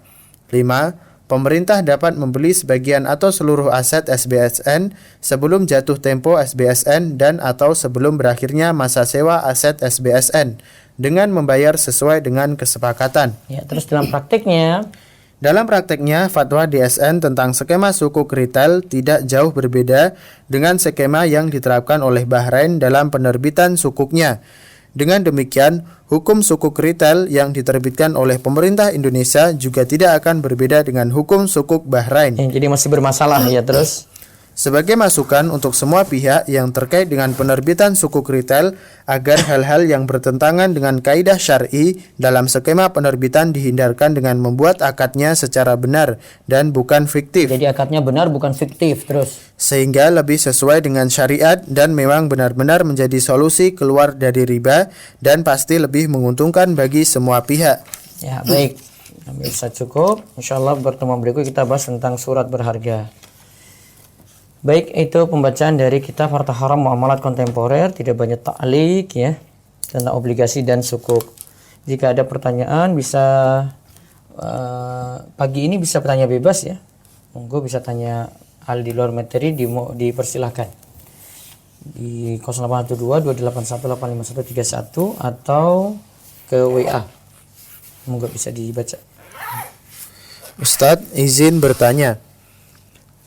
5. Pemerintah dapat membeli sebagian atau seluruh aset SBSN sebelum jatuh tempo SBSN dan atau sebelum berakhirnya masa sewa aset SBSN dengan membayar sesuai dengan kesepakatan. Ya, terus dalam prakteknya, fatwa DSN tentang skema sukuk retail tidak jauh berbeda dengan skema yang diterapkan oleh Bahrain dalam penerbitan sukuknya. Dengan demikian, hukum sukuk retail yang diterbitkan oleh pemerintah Indonesia juga tidak akan berbeda dengan hukum sukuk Bahrain. Jadi masih bermasalah ya. Terus sebagai masukan untuk semua pihak yang terkait dengan penerbitan sukuk retail agar hal-hal yang bertentangan dengan kaidah syar'i dalam skema penerbitan dihindarkan dengan membuat akadnya secara benar dan bukan fiktif. Jadi akadnya benar bukan fiktif. Terus sehingga lebih sesuai dengan syariat dan memang benar-benar menjadi solusi keluar dari riba dan pasti lebih menguntungkan bagi semua pihak. Ya, baik. Bisa cukup. Insyaallah pertemuan berikut kita bahas tentang surat berharga. Baik, itu pembacaan dari kitab Harta Haram Muamalat Kontemporer, tidak banyak ta'liq ya tentang obligasi dan sukuk. Jika ada pertanyaan bisa pagi ini bisa bertanya bebas ya. Monggo bisa tanya hal di luar materi dipersilahkan. Di 0812 281 85131 atau ke WA. Monggo bisa dibaca. Ustadz izin bertanya.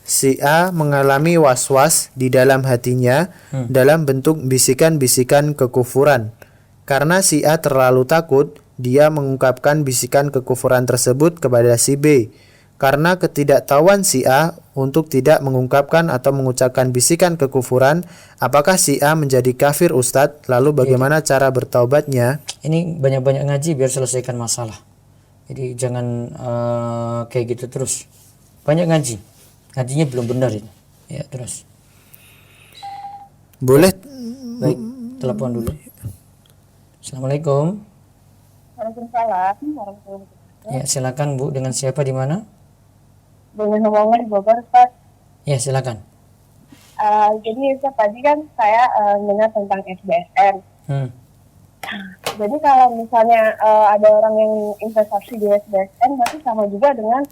Si A mengalami was-was di dalam hatinya dalam bentuk bisikan-bisikan kekufuran. Karena si A terlalu takut, dia mengungkapkan bisikan kekufuran tersebut kepada si B. Karena ketidaktahuan si A untuk tidak mengungkapkan atau mengucapkan bisikan kekufuran, apakah si A menjadi kafir Ustadz? Lalu bagaimana cara bertaubatnya? Ini banyak-banyak ngaji biar selesaikan masalah. Jadi jangan kayak gitu terus. Banyak ngaji. Ngajinya belum benar ini. Ya, terus. Boleh. Baik, telepon dulu. Assalamualaikum. Waalaikumsalam. Ya, silakan Bu, dengan siapa di mana? Dengan ngomongin Bogor, Ustaz. Ya, silakan. Jadi Ustaz, tadi kan saya dengar tentang SBSN. Jadi kalau misalnya ada orang yang investasi di SBSN, berarti sama juga dengan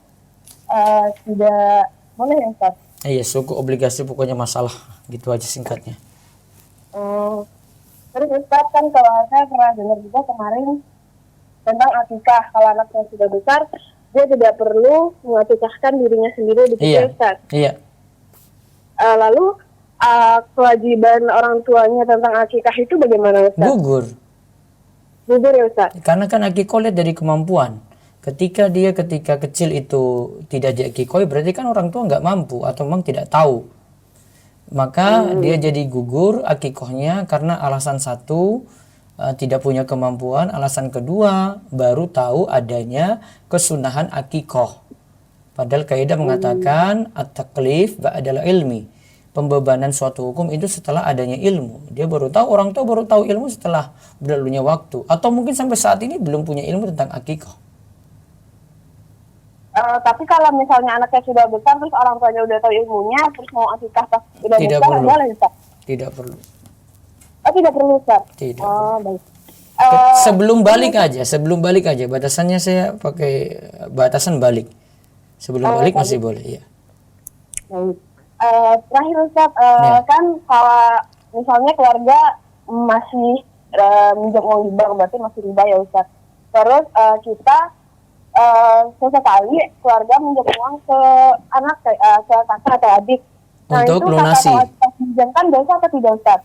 tidak boleh ya Ustaz? Iya, suku obligasi pokoknya masalah. Gitu aja singkatnya. Terus Ustaz, kan kalau saya pernah dengar juga kemarin tentang akikah. Kalau anaknya sudah besar, dia tidak perlu mengakikahkan dirinya sendiri di Iya. Ustaz. Iya. Lalu kewajiban orang tuanya tentang akikah itu bagaimana Ustaz? Gugur. Gugur ya Ustaz? Karena kan akikoh lihat dari kemampuan. Ketika kecil itu tidak diakikoi, berarti kan orang tua nggak mampu atau memang tidak tahu. Maka dia jadi gugur akikohnya karena alasan satu, tidak punya kemampuan, alasan kedua baru tahu adanya kesunahan akikoh. Padahal kaidah mengatakan at-taklif ba'dal ilmi. Pembebanan suatu hukum itu setelah adanya ilmu. Dia baru tahu, orang tua baru tahu ilmu setelah berlalunya waktu. Atau mungkin sampai saat ini belum punya ilmu tentang akikoh. Tapi kalau misalnya anaknya sudah besar, terus orang tuanya udah tahu ilmunya, terus mau akikah pas udah Tidak besar, perlu. boleh Ustaz? Tidak perlu. Oh, tidak perlu Ustaz? Tidak Baik. Sebelum balik aja. Batasannya saya pakai batasan balik. Sebelum balik masih boleh, ya. Baik. Terakhir Ustaz, Ya. kan kalau misalnya keluarga masih minjam uang di bank, berarti masih riba ya Ustaz. Terus kita sesekali keluarga minjam uang ke anak, ke kakak atau adik. Untuk itu lunasi. kakak atau adik pinjamkan dosa atau tidak Ustaz?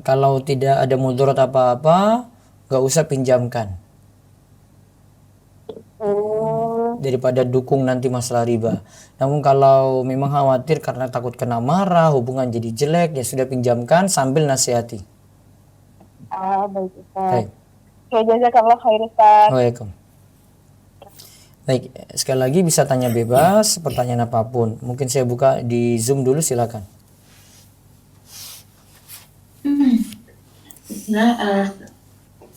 Kalau tidak ada mudarat apa-apa, nggak usah pinjamkan. Daripada dukung nanti masalah riba. Namun kalau memang khawatir karena takut kena marah, hubungan jadi jelek, ya sudah pinjamkan sambil nasihati. Baik Ustaz. Baik. Oke, jazakallah khair Ustaz. Waalaikumsalam. Baik, sekali lagi bisa tanya bebas, pertanyaan apapun. Mungkin saya buka di Zoom dulu, silakan.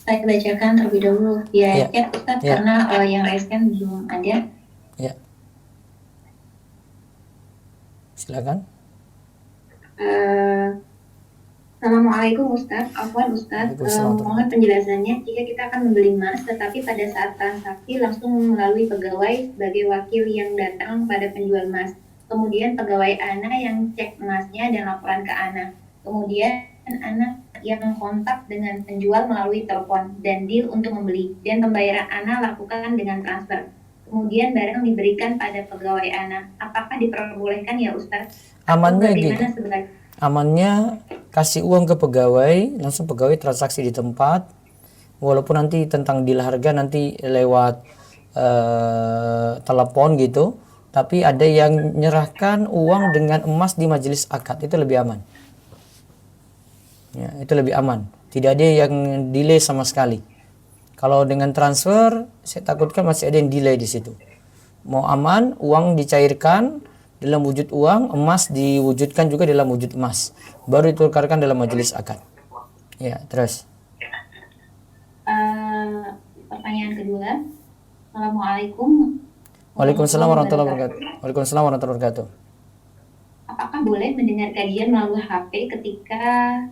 Saya bacakan terlebih dahulu Ya. ya Ustaz, Ya. karena yang raiskan belum ada. Ya. Silakan. Assalamualaikum Ustaz, Afwan Ustaz, Waalaikumsalam. mohon penjelasannya. Jika kita akan membeli emas, tetapi pada saat transaksi langsung melalui pegawai sebagai wakil yang datang pada penjual emas. Kemudian pegawai Ana yang cek emasnya dan laporan ke Ana. Kemudian Ana yang kontak dengan penjual melalui telepon dan deal untuk membeli. Dan pembayaran Ana lakukan dengan transfer. Kemudian barang diberikan pada pegawai Ana. Apakah diperbolehkan ya Ustaz? Amannya Bagaimana gitu. sebagai Amannya kasih uang ke pegawai, langsung pegawai transaksi di tempat. Walaupun nanti tentang deal harga nanti lewat telepon gitu, tapi ada yang menyerahkan uang dengan emas di majelis akad, itu lebih aman. Ya, itu lebih aman. Tidak ada yang delay sama sekali. Kalau dengan transfer, saya takutkan masih ada yang delay di situ. Mau aman, uang dicairkan dalam wujud uang, emas diwujudkan juga dalam wujud emas. Baru ditukarkan dalam majelis akad. Ya, terus. Pertanyaan kedua. Assalamualaikum. Waalaikumsalam warahmatullahi wabarakatuh. Waalaikumsalam warahmatullahi wabarakatuh. apakah boleh mendengar kajian melalui HP ketika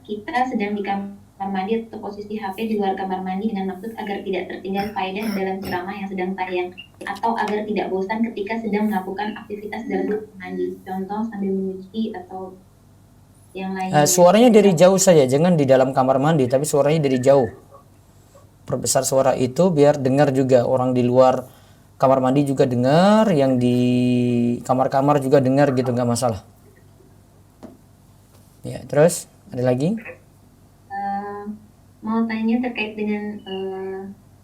kita sedang di kamar mandi atau posisi HP di luar kamar mandi dengan maksud agar tidak tertinggal faedah dalam ceramah yang sedang tayang, atau agar tidak bosan ketika sedang melakukan aktivitas dalam kamar mandi, contoh sambil menyuci atau yang lainnya. Suaranya dari jauh saja, jangan di dalam kamar mandi, tapi suaranya dari jauh. Perbesar suara itu biar dengar juga orang di luar kamar mandi juga dengar, yang di kamar-kamar juga dengar gitu, nggak masalah. Ya, terus ada lagi? Mau tanya terkait dengan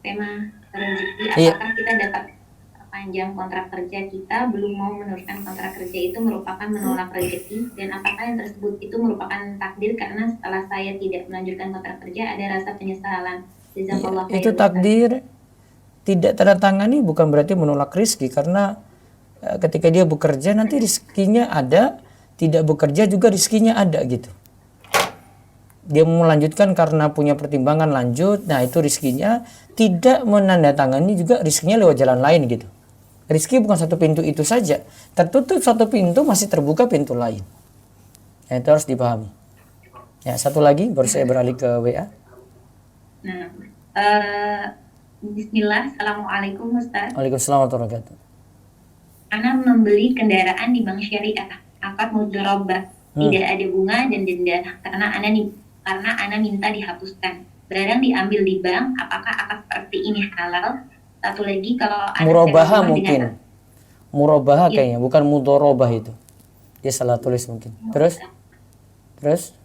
tema rezeki, Iya. apakah kita dapat perpanjang kontrak kerja kita, belum mau meneruskan kontrak kerja itu merupakan menolak rezeki, dan apakah yang tersebut itu merupakan takdir karena setelah saya tidak melanjutkan kontrak kerja ada rasa penyesalan. Jazakallah Itu khairan. takdir tidak tanda tangani bukan berarti menolak rezeki, karena ketika dia bekerja nanti rezekinya ada, tidak bekerja juga rezekinya ada gitu. Dia mau melanjutkan karena punya pertimbangan lanjut, nah itu rezekinya. Tidak menandatangani juga rezekinya lewat jalan lain gitu. Rezeki bukan satu pintu itu saja, tertutup satu pintu masih terbuka pintu lain. Nah, itu harus dipahami. Ya, satu lagi baru saya beralih ke WA. Nah, Bismillah, Assalamualaikum Ustaz. Waalaikumsalam warahmatullahi wabarakatuh. Ana membeli kendaraan di bank syariah, akad mudharabah, tidak ada bunga dan denda karena Ana minta dihapuskan. Barang diambil di bank, apakah akad seperti ini halal? Satu lagi, kalau Ana Murabaha sewa rumah mungkin. dengan- Murabaha Iya. kayaknya, bukan mudharabah itu. Dia salah tulis mungkin. Terus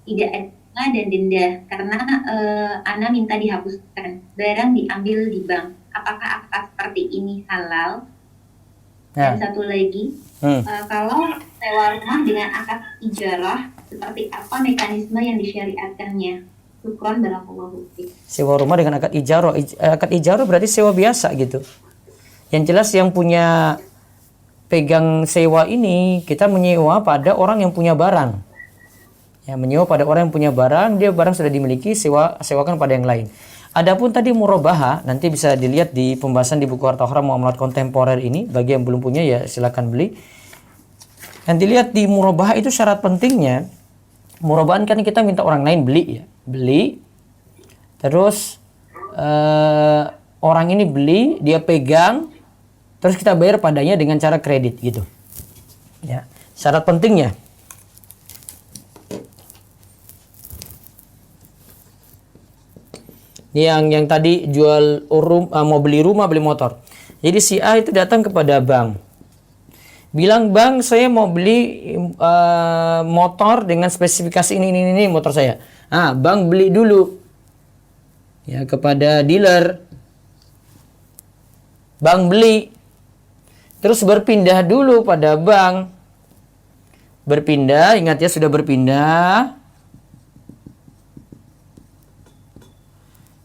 tidak ada bunga dan denda karena Ana minta dihapuskan. Barang diambil di bank, apakah akad seperti ini halal? Dan Nah. satu lagi, kalau sewa rumah dengan akad ijarah, seperti apa mekanisme yang disyariatkannya? Syukron barakallahu fiik. sewa rumah dengan akad ijarah. Akad ijarah berarti sewa biasa gitu. Yang jelas yang punya pegang sewa ini, kita menyewa pada orang yang punya barang. Ya, menyewa pada orang yang punya barang, dia barang sudah dimiliki, sewakan pada yang lain. Adapun tadi murabaha, nanti bisa dilihat di pembahasan di buku Harta Haram Muamalat Kontemporer ini. Bagi yang belum punya ya silakan beli. Yang dilihat di murabaha itu syarat pentingnya, murabahan kan kita minta orang lain beli ya, beli. Terus orang ini beli, dia pegang, terus kita bayar padanya dengan cara kredit gitu. Ya, syarat pentingnya. Yang tadi jual mau beli rumah, beli motor. Jadi si A itu datang kepada bank. Bilang, "Bang, saya mau beli motor dengan spesifikasi ini motor saya." Ah, bank beli dulu. Ya, kepada dealer. Bank beli. Terus berpindah dulu pada bank. Berpindah, ingat ya, sudah berpindah.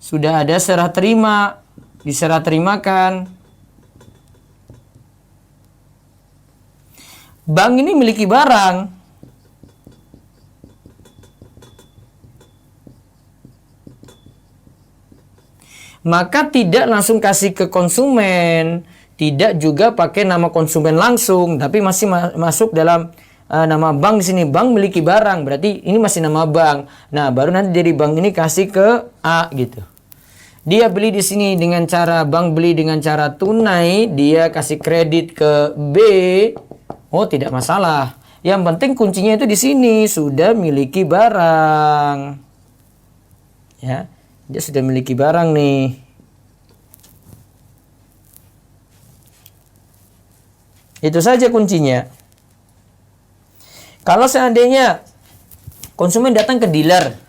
Sudah ada serah terima, diserah terimakan. Bank ini memiliki barang. Maka tidak langsung kasih ke konsumen, tidak juga pakai nama konsumen langsung, tapi masih masuk dalam nama bank di sini. Bank memiliki barang, berarti ini masih nama bank. Nah, baru nanti dari bank ini kasih ke A gitu. Dia beli di sini dengan cara, bank beli dengan cara tunai, dia kasih kredit ke B. Oh, tidak masalah. Yang penting kuncinya itu di sini, sudah miliki barang. Ya, dia sudah miliki barang nih. Itu saja kuncinya. Kalau seandainya konsumen datang ke dealer,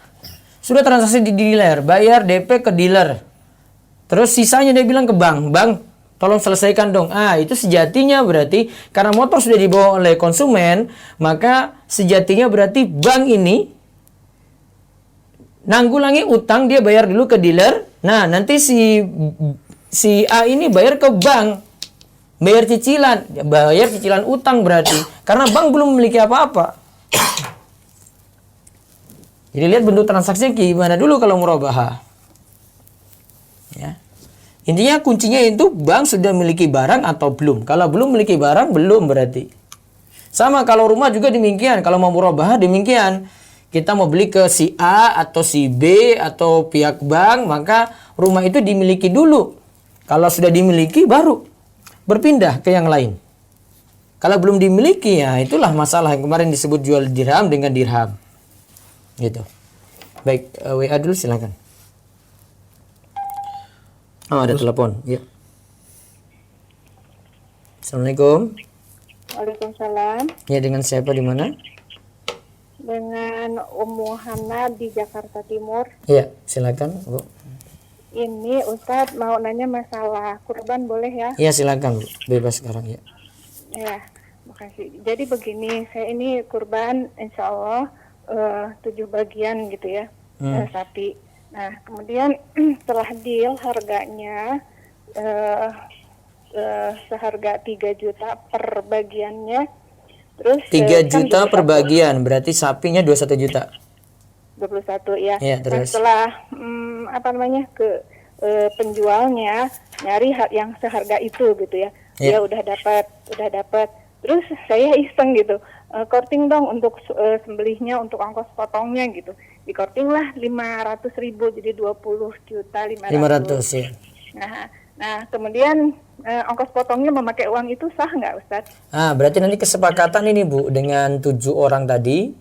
sudah transaksi di dealer, bayar DP ke dealer, terus sisanya dia bilang ke bank, "Bang, tolong selesaikan dong." Ah, itu sejatinya berarti karena motor sudah dibawa oleh konsumen, maka sejatinya berarti bank ini nanggulangi utang, dia bayar dulu ke dealer. Nah, nanti si A ini bayar ke bank, bayar cicilan utang berarti karena bank belum memiliki apa-apa. Jadi lihat bentuk transaksinya gimana dulu kalau murabaha. Ya. Intinya kuncinya itu bank sudah memiliki barang atau belum. Kalau belum memiliki barang, belum berarti. Sama kalau rumah juga demikian. Kalau mau murabahah demikian. Kita mau beli ke si A atau si B atau pihak bank, maka rumah itu dimiliki dulu. Kalau sudah dimiliki baru berpindah ke yang lain. Kalau belum dimiliki, ya itulah masalah yang kemarin disebut jual dirham dengan dirham. Gitu. Baik, WA dulu silakan. Oh, ada telepon. Ya. Assalamualaikum. Waalaikumsalam. Ya, dengan siapa di mana? Dengan Ummu Hana di Jakarta Timur. Ya, silakan, Bu. Ini Ustadz mau nanya masalah kurban boleh ya? Ya, silakan, Bu. Bebas sekarang ya. Ya, makasih. Jadi begini, saya ini kurban insya Allah 7 bagian gitu ya, sapi. Nah, kemudian setelah deal harganya seharga 3 juta per bagiannya. Terus 3 juta per bagian, berarti sapinya 21 juta. 21 ya. Iya, Nah, terus. setelah penjualnya nyari yang seharga itu gitu ya. Dia udah dapat. Terus saya iseng gitu. Korting dong untuk sembelihnya, untuk ongkos potongnya gitu. Dikorting lah 500.000 jadi 20 juta 500. Ya. Nah, kemudian ongkos potongnya memakai uang itu sah nggak, Ustadz? Berarti nanti kesepakatan ini, Bu, dengan 7 orang tadi.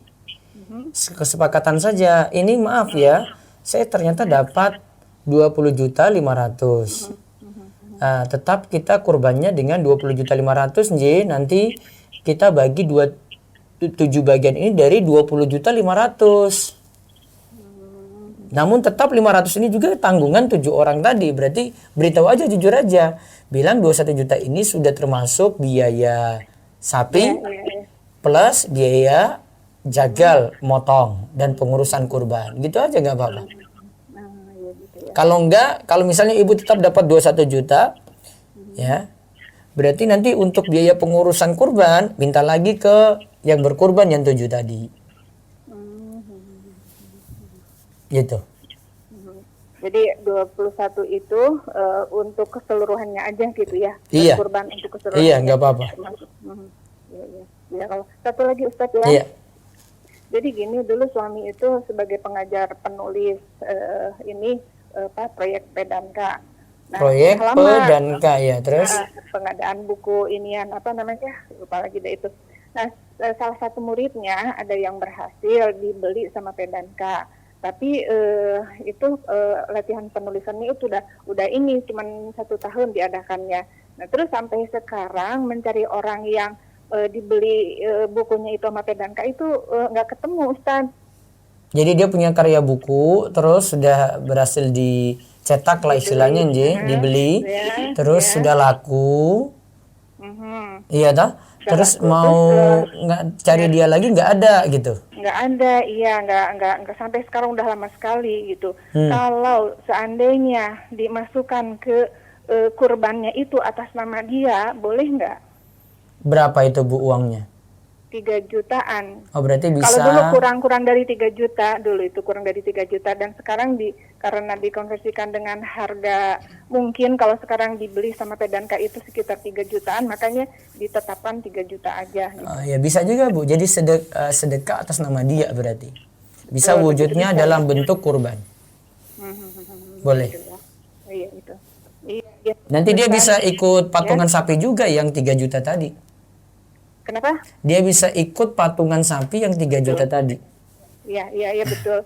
Kesepakatan saja. Ini maaf ya, saya ternyata dapat 20 juta 500. Tetap kita kurbannya dengan 20 juta 500, nanti kita bagi 7 bagian ini dari 20 juta 500. Namun tetap 500 ini juga tanggungan 7 orang tadi. Berarti beritahu aja, jujur aja. Bilang 21 juta ini sudah termasuk biaya sapi plus biaya jagal, motong, dan pengurusan kurban. Gitu aja nggak apa-apa. Kalau enggak, kalau misalnya ibu tetap dapat 21 juta, ya, berarti nanti untuk biaya pengurusan kurban, minta lagi ke yang berkurban yang 7 tadi. Gitu. Jadi 21 itu untuk keseluruhannya aja gitu ya? Iya. Kurban untuk keseluruhannya. Iya, nggak apa-apa. Ya, kalau satu lagi Ustadz ya. Iya. Jadi gini, dulu suami itu sebagai pengajar penulis proyek Pedanka. Nah, Proyek Pedanka ya, terus pengadaan buku inian lupa lagi deh itu. Nah, salah satu muridnya ada yang berhasil dibeli sama Pedanka. Tapi itu latihan penulisannya itu udah ini cuman 1 tahun diadakannya. Nah, terus sampai sekarang mencari orang yang dibeli bukunya itu sama Pedanka itu nggak ketemu, Ustaz. jadi dia punya karya buku, terus sudah berhasil dicetak lah istilahnya, dibeli, terus sudah laku, iya toh? Terus mau nggak cari dia lagi nggak ada gitu? Nggak ada, iya nggak sampai sekarang udah lama sekali gitu. Kalau seandainya dimasukkan ke kurbannya itu atas nama dia, boleh nggak? Berapa itu, Bu, uangnya? 3 jutaan. Oh, berarti bisa. Kalau dulu kurang dari 3 juta, kurang dari 3 juta, dan sekarang karena dikonversikan dengan harga, mungkin kalau sekarang dibeli sama Pedanka itu sekitar 3 jutaan, makanya ditetapkan 3 juta aja. Gitu. Ya bisa juga, Bu. Jadi sedekah atas nama dia berarti. Bisa wujudnya dalam bentuk kurban. Boleh. Iya, itu. Iya. Nanti dia bisa ikut patungan sapi juga yang 3 juta tadi. Kenapa? Dia bisa ikut patungan sapi yang 3 juta tadi. Iya betul.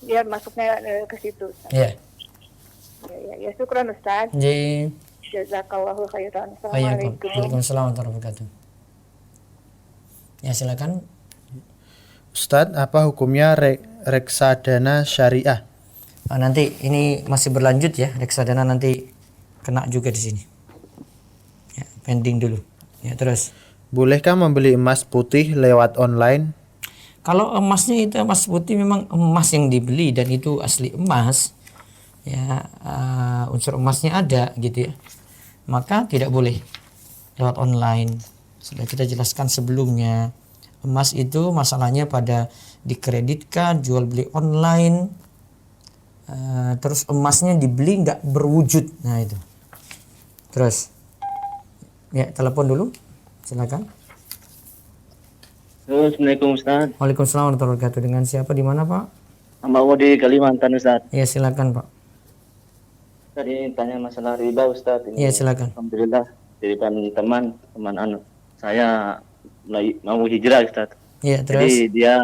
Dia masuknya ke situ. Iya. Ya, syukran Ustaz. Jadi, Jazakallahu khairan. Assalamualaikum. Waalaikumsalam warahmatullahi wabarakatuh. Ya, silakan. Ustadz, apa hukumnya reksadana syariah? Nanti ini masih berlanjut ya, reksadana nanti kena juga di sini. Ya, pending dulu. Ya, terus. Bolehkah membeli emas putih lewat online? Kalau emasnya itu emas putih memang emas yang dibeli dan itu asli emas, ya unsur emasnya ada gitu ya, maka tidak boleh lewat online. Sudah kita jelaskan sebelumnya, emas itu masalahnya pada dikreditkan, jual beli online, terus emasnya dibeli nggak berwujud. Nah itu. Terus, ya telepon dulu, silakan. Assalamualaikum Ustaz. Waalaikumsalam warahmatullahi wabarakatuh. Dengan siapa di mana Pak? Hamba Allah di Kalimantan Ustaz. Ya silakan Pak. Tadi tanya masalah riba Ustaz. Ini Ya silakan. Alhamdulillah dari teman saya mau hijrah Ustaz. Ya terus. Jadi dia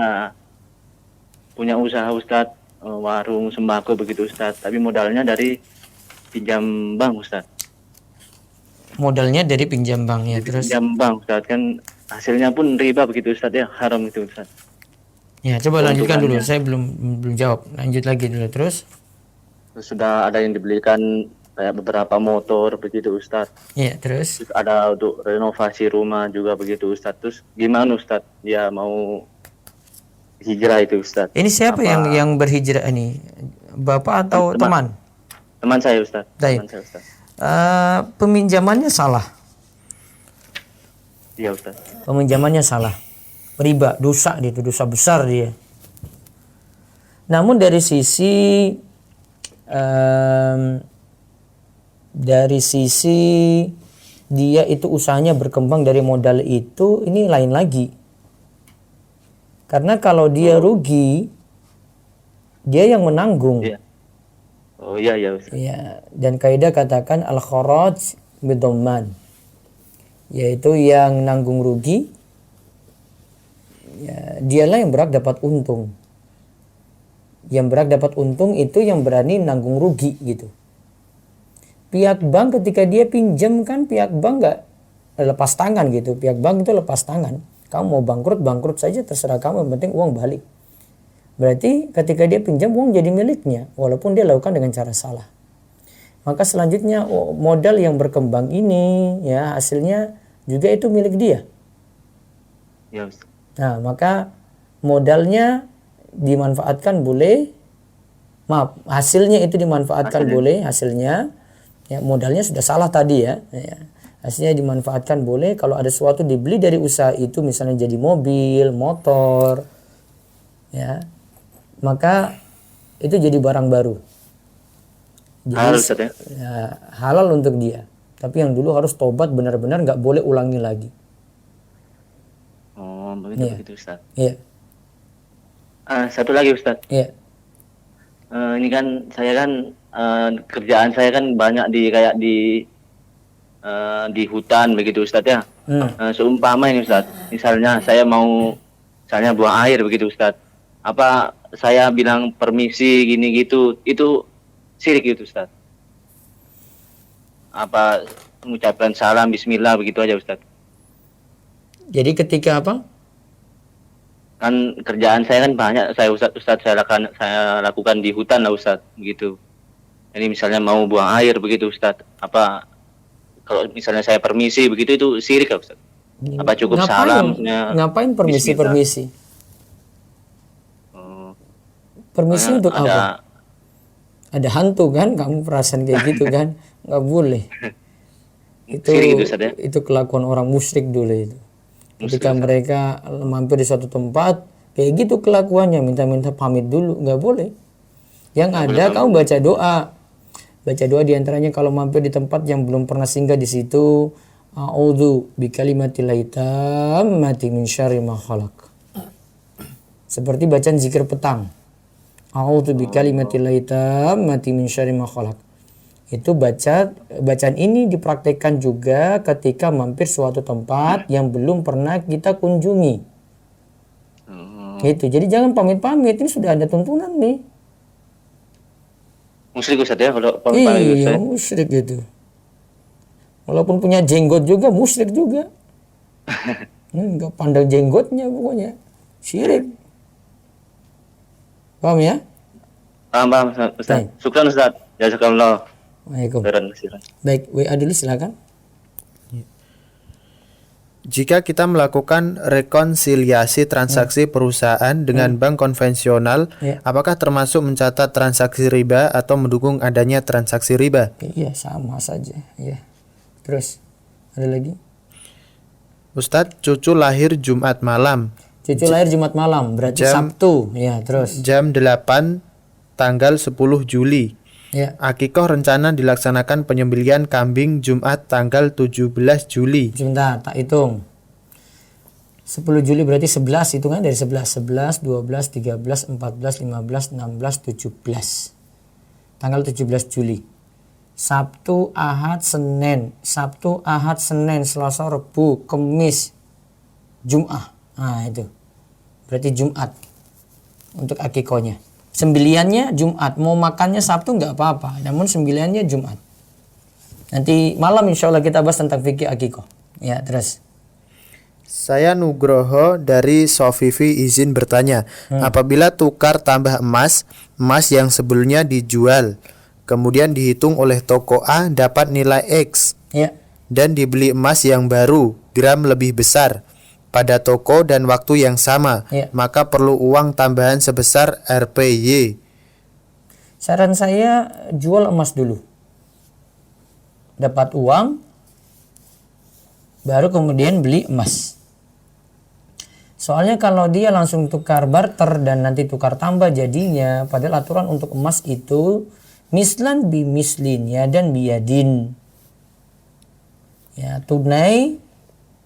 punya usaha Ustaz, warung sembako begitu Ustaz. Tapi modalnya dari pinjam bank Ustaz. Modalnya dari pinjam bank ya terus. Pinjam bank Ustaz, kan hasilnya pun riba begitu Ustaz ya, haram itu Ustaz. Ya coba lanjutkan dulu. Keuntungannya. Saya belum jawab. Lanjut lagi dulu terus. Terus sudah ada yang dibelikan kayak beberapa motor begitu Ustaz. Ya terus. Terus ada untuk renovasi rumah juga begitu Ustaz. Terus gimana Ustaz? Dia mau hijrah itu Ustaz. Ini siapa yang berhijrah ini? Bapak atau teman? Teman saya Ustaz. Baik. Teman saya Ustaz. Peminjamannya salah. Iya Ustaz. Peminjamannya salah. Riba, dosa itu, dosa besar dia. Namun dari sisi dia itu usahanya berkembang dari modal itu, ini lain lagi. Karena kalau dia rugi, dia yang menanggung. Iya. Oh iya Ustaz. Ya, dan kaidah katakan al-kharaj bidhamman, yaitu yang nanggung rugi, ya, dialah yang berhak dapat untung. Yang berhak dapat untung itu yang berani nanggung rugi gitu. Pihak bank ketika dia pinjam kan pihak bank nggak lepas tangan gitu. Pihak bank itu lepas tangan. Kamu mau bangkrut saja terserah kamu, yang penting uang balik. Berarti ketika dia pinjam uang jadi miliknya walaupun dia lakukan dengan cara salah. Maka selanjutnya modal yang berkembang ini ya hasilnya juga itu milik dia. Iya Ustaz. Nah, maka modalnya dimanfaatkan boleh. Maaf, hasilnya itu dimanfaatkan boleh, hasilnya ya modalnya sudah salah tadi ya. Hasilnya dimanfaatkan boleh kalau ada sesuatu dibeli dari usaha itu misalnya jadi mobil, motor. Ya. Maka itu jadi barang baru. Jadi, Halal Ustaz ya? Ya, halal untuk dia. Tapi yang dulu harus tobat benar-benar, nggak boleh ulangi lagi. Oh Iya. begitu Ustaz. Iya, Satu lagi Ustaz. iya, Ini kan saya kan kerjaan saya kan banyak di hutan begitu Ustaz ya. Seumpama ini Ustaz, misalnya saya mau buang air begitu Ustaz. Apa saya bilang permisi gini gitu, itu syirik gitu Ustaz. Apa mengucapkan salam bismillah begitu aja Ustaz. Jadi ketika apa? Kan kerjaan saya kan banyak, Ustaz saya lakukan di hutan lah Ustaz begitu. Ini misalnya mau buang air begitu Ustaz. Apa kalau misalnya saya permisi begitu itu syirik ya Ustaz? Apa cukup salam? Ngapain permisi? Permisi untuk apa? Ada hantu kan? Kamu perasaan kayak gitu kan? Nggak boleh. Itu kelakuan orang musyrik dulu itu. Ketika mereka mampir di suatu tempat, kayak gitu kelakuannya, minta-minta pamit dulu, nggak boleh. Yang ada kamu baca doa. Baca doa diantaranya kalau mampir di tempat yang belum pernah singgah di situ, a'udzu bikalimatillahi tammati min syarri ma khalaq. Seperti bacaan zikir petang. A'udzu bikalimatillahi tammati min syarri ma khalaq. Itu bacaan ini dipraktekkan juga ketika mampir suatu tempat yang belum pernah kita kunjungi. Itu. Jadi jangan pamit-pamit, ini sudah ada tuntunan nih. Musyrik Ustaz ya kalau pamit-pamit. Iya, musyrik gitu. Walaupun punya jenggot juga musyrik juga. Enggak pandang jenggotnya pokoknya. Syirik. Paham ya? Paham Ustaz. Syukran Ustaz. Jazakallah. Waalaikumsalam. Baik, WA dulu silakan. Jika kita melakukan rekonsiliasi transaksi perusahaan dengan bank konvensional, apakah termasuk mencatat transaksi riba atau mendukung adanya transaksi riba? Iya, sama saja. Iya. Terus, ada lagi? Ustadz, cucu lahir Jumat malam. Cucu lahir Jumat malam, berarti Sabtu. Ya, terus. Jam 8 tanggal 10 Juli. Ya. Akikoh rencana dilaksanakan penyembelihan kambing Jumat tanggal 17 Juli. Sebentar, tak hitung. 10 Juli berarti 11, hitungan dari 11, 11, 12, 13, 14, 15, 16, 17. Tanggal 17 Juli. Sabtu, Ahad, Senin. Sabtu, Ahad, Senin, Selasa, Rabu, Kamis, Jumat. Nah itu. Berarti Jumat untuk akikohnya. Sembilannya Jumat. Mau makannya Sabtu nggak apa-apa. Namun sembilannya Jumat. Nanti malam insya Allah kita bahas tentang fikih akikoh. Ya terus. Saya Nugroho dari Sofifi izin bertanya, apabila tukar tambah emas, emas yang sebelumnya dijual, kemudian dihitung oleh toko A dapat nilai X, Ya. dan dibeli emas yang baru, gram lebih besar, pada toko dan waktu yang sama, Ya. maka perlu uang tambahan sebesar Rp/Y. Saran saya jual emas dulu. Dapat uang, baru kemudian beli emas. Soalnya kalau dia langsung tukar barter dan nanti tukar tambah jadinya, padahal aturan untuk emas itu mislan bi mislin ya dan biyadin. Ya, tunai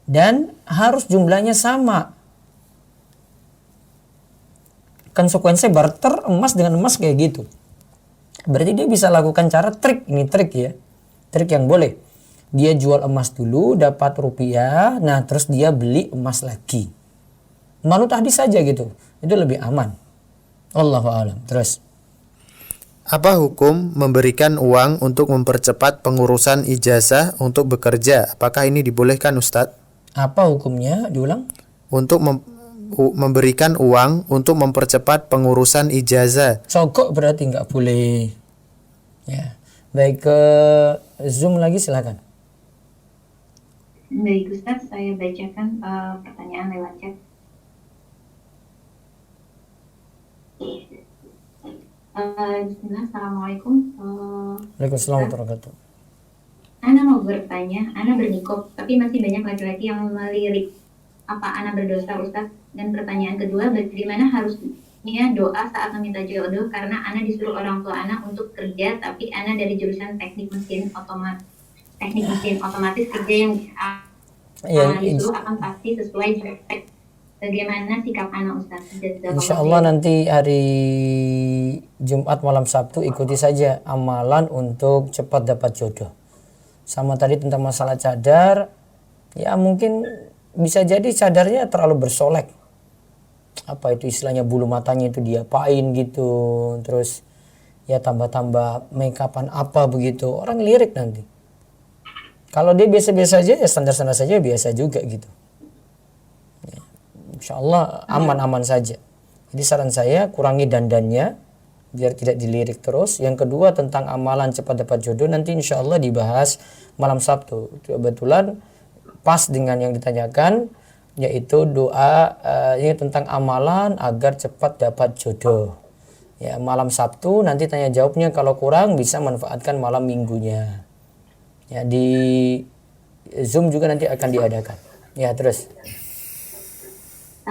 dan harus jumlahnya sama. Konsekuensi barter emas dengan emas kayak gitu. Berarti dia bisa lakukan cara trik, ini trik ya. Trik yang boleh. Dia jual emas dulu, dapat rupiah, nah terus dia beli emas lagi. Manut hadis saja gitu. Itu lebih aman. Allahu a'lam. Terus. Apa hukum memberikan uang untuk mempercepat pengurusan ijazah untuk bekerja? Apakah ini dibolehkan, Ustadz? Apa hukumnya? Diulang. Untuk memberikan uang untuk mempercepat pengurusan ijazah. Sogok berarti nggak boleh. Ya. Baik, ke Zoom lagi silakan. Baik Ustaz, saya bacakan pertanyaan lewat chat. Bismillah, Assalamualaikum. Waalaikumsalam warahmatullahi wabarakatuh. Ana mau bertanya, Ana bernikob, tapi masih banyak laki-laki yang melirik. Apa Ana berdosa, Ustaz? Dan pertanyaan kedua, bagaimana harusnya doa saat meminta jodoh? Karena Ana disuruh orang tua Ana untuk kerja, tapi Ana dari jurusan teknik mesin otomatis kerja yang disuruh akan pasti sesuai spek. Bagaimana sikap Ana, Ustaz? Insya Allah nanti hari Jumat malam Sabtu ikuti saja amalan untuk cepat dapat jodoh. Sama tadi tentang masalah cadar, ya mungkin bisa jadi cadarnya terlalu bersolek. Apa itu istilahnya, bulu matanya itu diapain gitu. Terus ya tambah-tambah make upan apa begitu. Orang lirik nanti. Kalau dia biasa-biasa aja ya standar-standar saja biasa juga gitu. Insya Allah aman-aman saja. Jadi saran saya kurangi dandannya biar tidak dilirik terus. Yang kedua tentang amalan cepat dapat jodoh nanti insya Allah dibahas malam Sabtu. Kebetulan pas dengan yang ditanyakan yaitu doa ini tentang amalan agar cepat dapat jodoh. Ya malam Sabtu nanti tanya jawabnya, kalau kurang bisa manfaatkan malam minggunya. Ya di Zoom juga nanti akan diadakan. Ya terus.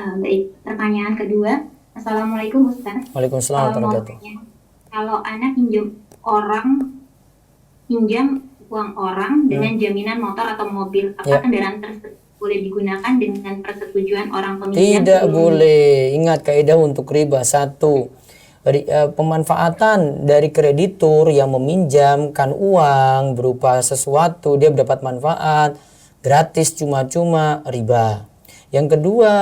Baik, pertanyaan kedua. Assalamualaikum Ustaz. Waalaikumsalam warahmatullahi wabarakatuh. Kalau anak pinjam uang orang dengan jaminan motor atau mobil, apakah kendaraan tersebut boleh digunakan dengan persetujuan orang peminjam? Tidak boleh. Ingat kaidah untuk riba. Satu, pemanfaatan dari kreditur yang meminjamkan uang berupa sesuatu, dia mendapat manfaat gratis cuma-cuma, riba. Yang kedua,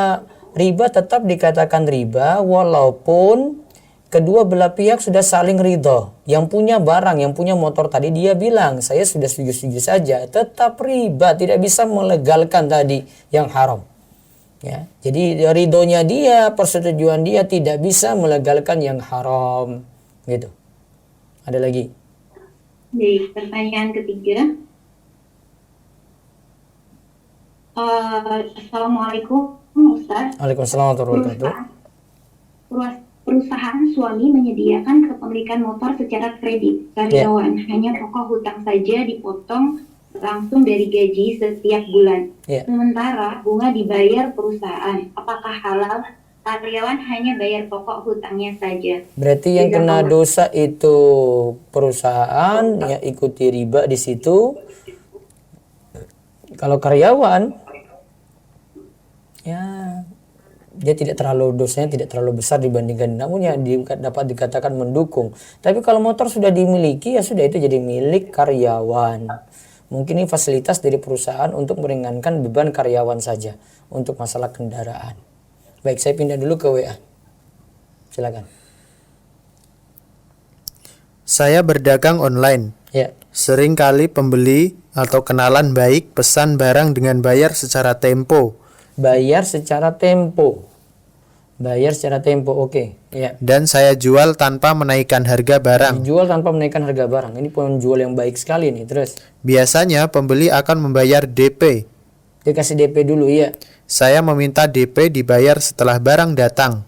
riba tetap dikatakan riba walaupun kedua belah pihak sudah saling ridho. Yang punya barang, yang punya motor tadi dia bilang saya sudah setuju-setuju saja, tetap riba, tidak bisa melegalkan tadi yang haram. Ya, jadi ridhonya dia, persetujuan dia tidak bisa melegalkan yang haram. Gitu. Ada lagi? Baik, pertanyaan ketiga. Assalamualaikum Ustaz. Waalaikumsalam warahmatullahi wabarakatuh. Perusahaan suami menyediakan kepemilikan motor secara kredit karyawan, hanya pokok hutang saja dipotong langsung dari gaji setiap bulan. Sementara bunga dibayar perusahaan. Apakah halal? Karyawan hanya bayar pokok hutangnya saja. Berarti yang kena dosa itu perusahaan, ya ikuti riba di situ. Kalau karyawan ya dia tidak terlalu, dosanya tidak terlalu besar dibandingkan, namun ya dapat dikatakan mendukung. Tapi kalau motor sudah dimiliki, ya sudah, itu jadi milik karyawan. Mungkin ini fasilitas dari perusahaan untuk meringankan beban karyawan saja untuk masalah kendaraan. Baik, saya pindah dulu ke WA. Silakan. Saya berdagang online. Ya. Sering kali pembeli atau kenalan baik pesan barang dengan bayar secara tempo. Bayar secara tempo. Bayar secara tempo, oke. Ya. Dan saya jual tanpa menaikkan harga barang. Dijual tanpa menaikkan harga barang. Ini penjual yang baik sekali nih. Terus Biasanya pembeli akan membayar DP. dikasih DP dulu, ya. Saya meminta DP dibayar setelah barang datang.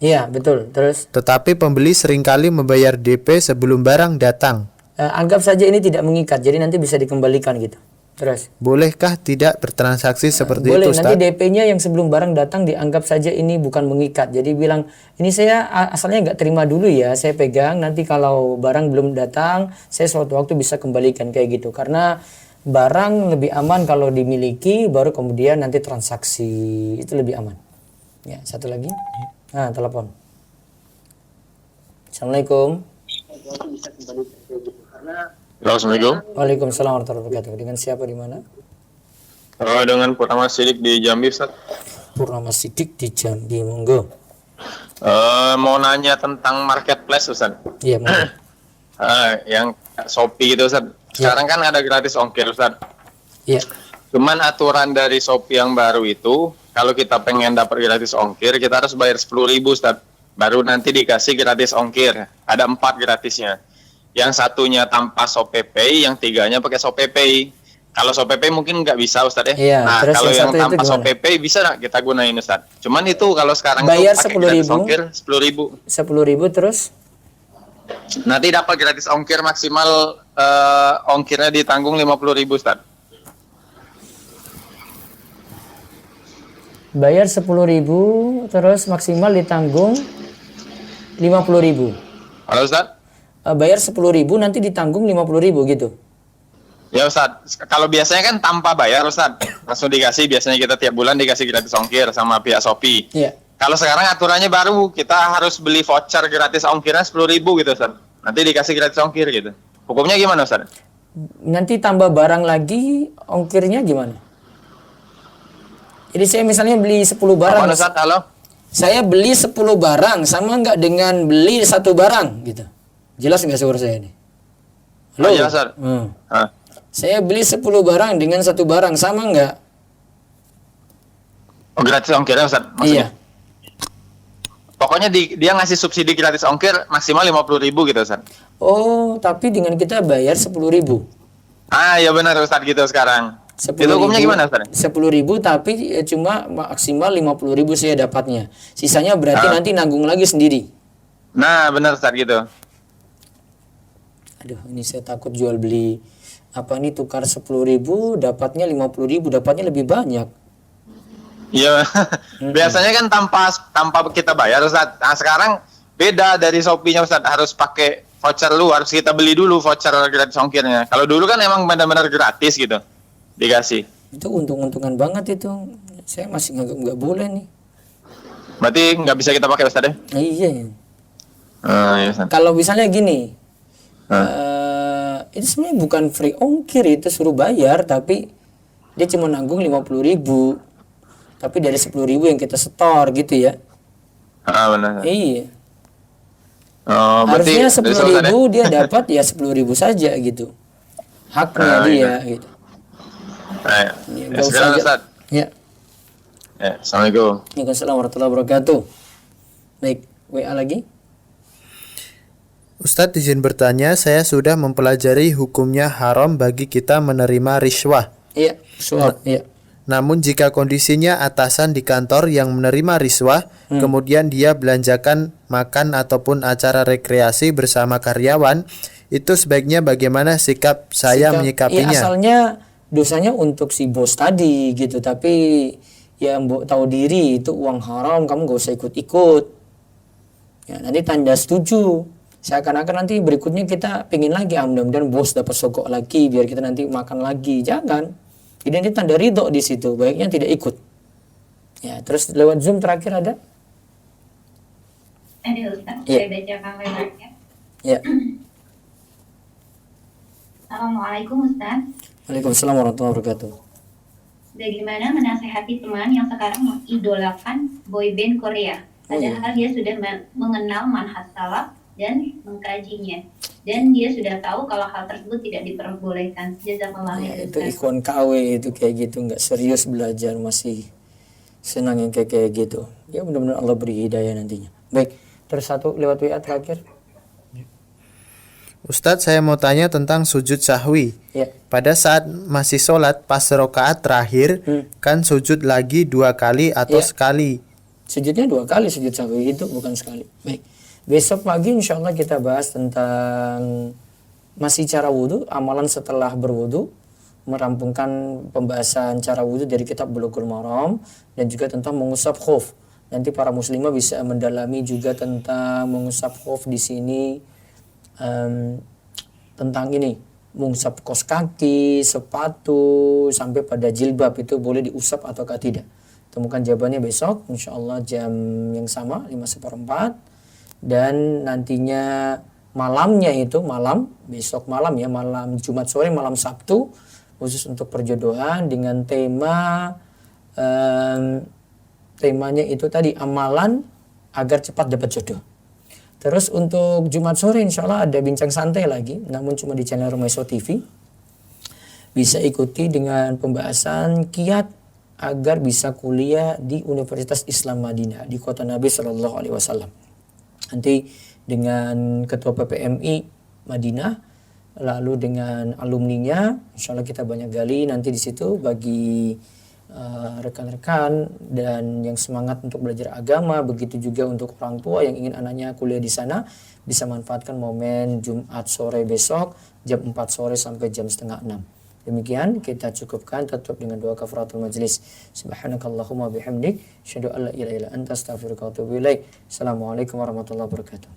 Iya, betul. Terus Tetapi pembeli seringkali membayar DP sebelum barang datang. anggap saja ini tidak mengikat, jadi nanti bisa dikembalikan gitu. Terus Bolehkah tidak bertransaksi seperti boleh, itu, nanti Ustaz? DP-nya yang sebelum barang datang dianggap saja ini bukan mengikat. Jadi bilang, ini saya asalnya nggak terima dulu ya, saya pegang, nanti kalau barang belum datang, saya suatu waktu bisa kembalikan, kayak gitu. Karena barang lebih aman kalau dimiliki, baru kemudian nanti transaksi, itu lebih aman. Ya, satu lagi. Nah, telepon. Assalamualaikum. Halo, Assalamualaikum. Waalaikumsalam warahmatullahi wabarakatuh. Dengan siapa, di mana? Dengan Purnama Sidik di Jambi, Ustaz. Purnama Sidik di Jambi, monggo. Mau nanya tentang marketplace, Ustaz. Iya, monggo. Yang Shopee itu, Ustaz. Sekarang kan ada gratis ongkir, Ustaz. Iya. Cuman aturan dari Shopee yang baru itu, kalau kita pengen dapat gratis ongkir, kita harus bayar 10.000, Ustaz. Baru nanti dikasih gratis ongkir. Ada 4 gratisnya. Yang satunya tanpa ShopeePay, yang 3-nya pakai ShopeePay. Kalau ShopeePay mungkin nggak bisa, Ustaz ya. Iya, Nah, terus kalau yang yang satu itu tanpa gimana? ShopeePay bisa nggak kita gunain, Ustaz? Cuman itu kalau sekarang Bayar tuh pakai 10.000. gratis ongkir 10.000. 10.000 terus Nanti dapat gratis ongkir maksimal, ongkirnya ditanggung 50.000, Ustaz. bayar 10.000 terus maksimal ditanggung 50.000. Halo, Ustaz? Bayar 10.000 nanti ditanggung 50.000 gitu. Ya, Ustaz. Kalau biasanya kan tanpa bayar, Ustaz. Langsung dikasih, biasanya kita tiap bulan dikasih gratis ongkir sama pihak Shopee. Iya. Kalau sekarang aturannya baru, kita harus beli voucher gratis ongkirnya 10.000 gitu, Ustaz. Nanti dikasih gratis ongkir gitu. Hukumnya gimana, Ustaz? Nanti tambah barang lagi, ongkirnya gimana? Jadi saya misalnya beli 10 barang. Apa, Ustaz? Halo? Saya beli 10 barang sama nggak dengan beli 1 barang gitu. Jelas nggak suara saya ini? Halo? Oh, jelas, Ustaz. Ah. Saya beli 10 barang dengan 1 barang sama nggak? Oh, gratis ongkirnya, Ustaz? Iya. Maksudnya? Pokoknya dia ngasih subsidi gratis ongkir maksimal 50.000 gitu, Ustaz. Oh, tapi dengan kita bayar 10.000. Ah, ya benar, Ustaz, gitu sekarang. Itu hukumnya gimana, Ustaz? 10.000 tapi cuma maksimal 50.000 saya dapatnya. Sisanya berarti nanti nanggung lagi sendiri. Nah, benar, Ustaz, gitu. Aduh, ini saya takut jual beli apa ini, tukar 10.000 dapatnya 50.000, dapatnya lebih banyak. Iya, biasanya kan tanpa kita bayar, Ustaz. Nah, sekarang beda dari Shopee-nya, Ustaz. Harus pakai voucher lu, harus kita beli dulu voucher gratis ongkirnya. Kalau dulu kan emang benar-benar gratis gitu, dikasih. Itu untung-untungan banget itu. Saya masih nggak boleh nih. Berarti nggak bisa kita pakai, Ustaz ya? Iya. Iya, Ustaz. Kalau misalnya gini, itu sebenarnya bukan free ongkir, itu suruh bayar, tapi dia cuma nanggung 50.000. Tapi dari 10.000 yang kita setor gitu ya. Benar. Iya. Oh, berarti Harusnya dari Ustaz, 10.000 dia dapat ya 10.000 saja gitu. Haknya dia gitu. Ya, Nggak sekarang, usah Ustaz. Ya. Ya, Assalamualaikum. Waalaikumsalam warahmatullahi wabarakatuh. Baik, WA lagi. Ustadz izin bertanya, saya sudah mempelajari hukumnya haram bagi kita menerima riswah. Iya, suap. Iya. Namun jika kondisinya atasan di kantor yang menerima riswah, kemudian dia belanjakan makan ataupun acara rekreasi bersama karyawan, itu sebaiknya bagaimana sikap saya menyikapinya? Iya, asalnya dosanya untuk si bos tadi gitu, tapi ya mbok tahu diri itu uang haram, kamu gak usah ikut-ikut. Ya, nanti tanda setuju. Seakan-akan nanti berikutnya kita pengen lagi, mudah-mudahan bos dapat sogok lagi biar kita nanti makan lagi. Jangan. Jadi nanti tanda ridho di situ, baiknya tidak ikut. Ya, terus lewat Zoom terakhir ada? Ada Ustaz, Iya. saya bacakan lewatnya. Ya. Assalamualaikum Ustaz. Waalaikumsalam warahmatullahi wabarakatuh. Bagaimana menasehati teman yang sekarang mengidolakan boyband Korea? Padahal dia sudah mengenal manhaj salaf dan mengkajinya. Dan dia sudah tahu kalau hal tersebut tidak diperbolehkan. Jazakallah Ya, khairan, itu Ustaz. ikhwan KW itu kayak gitu, nggak serius belajar, masih senang yang kayak gitu. Ya mudah-mudahan Allah beri hidayah nantinya. Baik, terus satu lewat WA terakhir. Ustadz, saya mau tanya tentang sujud sahwi. Ya. Pada saat masih sholat pas rakaat terakhir, kan sujud lagi 2 kali atau Iya. sekali? Sujudnya 2 kali sujud sahwi itu, bukan sekali. Baik. Besok pagi insya Allah kita bahas tentang masih cara wudhu, amalan setelah berwudhu, merampungkan pembahasan cara wudhu dari kitab Bulughul Maram, dan juga tentang mengusap khuf. Nanti para muslimah bisa mendalami juga tentang mengusap khuf di sini, tentang ini, mengusap kos kaki, sepatu, sampai pada jilbab itu boleh diusap ataukah tidak. Temukan jawabannya besok, insya Allah jam yang sama, 5:15. Dan nantinya malamnya itu, besok malam ya, malam Jumat sore, malam Sabtu, khusus untuk perjodohan dengan temanya itu tadi, amalan agar cepat dapat jodoh. Terus untuk Jumat sore insya Allah ada bincang santai lagi, namun cuma di channel Rumaiso TV. Bisa ikuti dengan pembahasan kiat agar bisa kuliah di Universitas Islam Madinah di kota Nabi Sallallahu Alaihi Wasallam. Nanti dengan Ketua PPMI Madinah, lalu dengan alumninya, insya Allah kita banyak gali nanti di situ bagi rekan-rekan dan yang semangat untuk belajar agama, begitu juga untuk orang tua yang ingin anaknya kuliah di sana, bisa manfaatkan momen Jumat sore besok jam 4 sore sampai jam 5:30. Demikian kita cukupkan, tutup dengan doa kafaratul majlis. Subhanakallahumma bihamdik, asyhadu an la ilaha illa anta, astaghfiruka wa atubu ilaik. Assalamualaikum warahmatullahi wabarakatuh.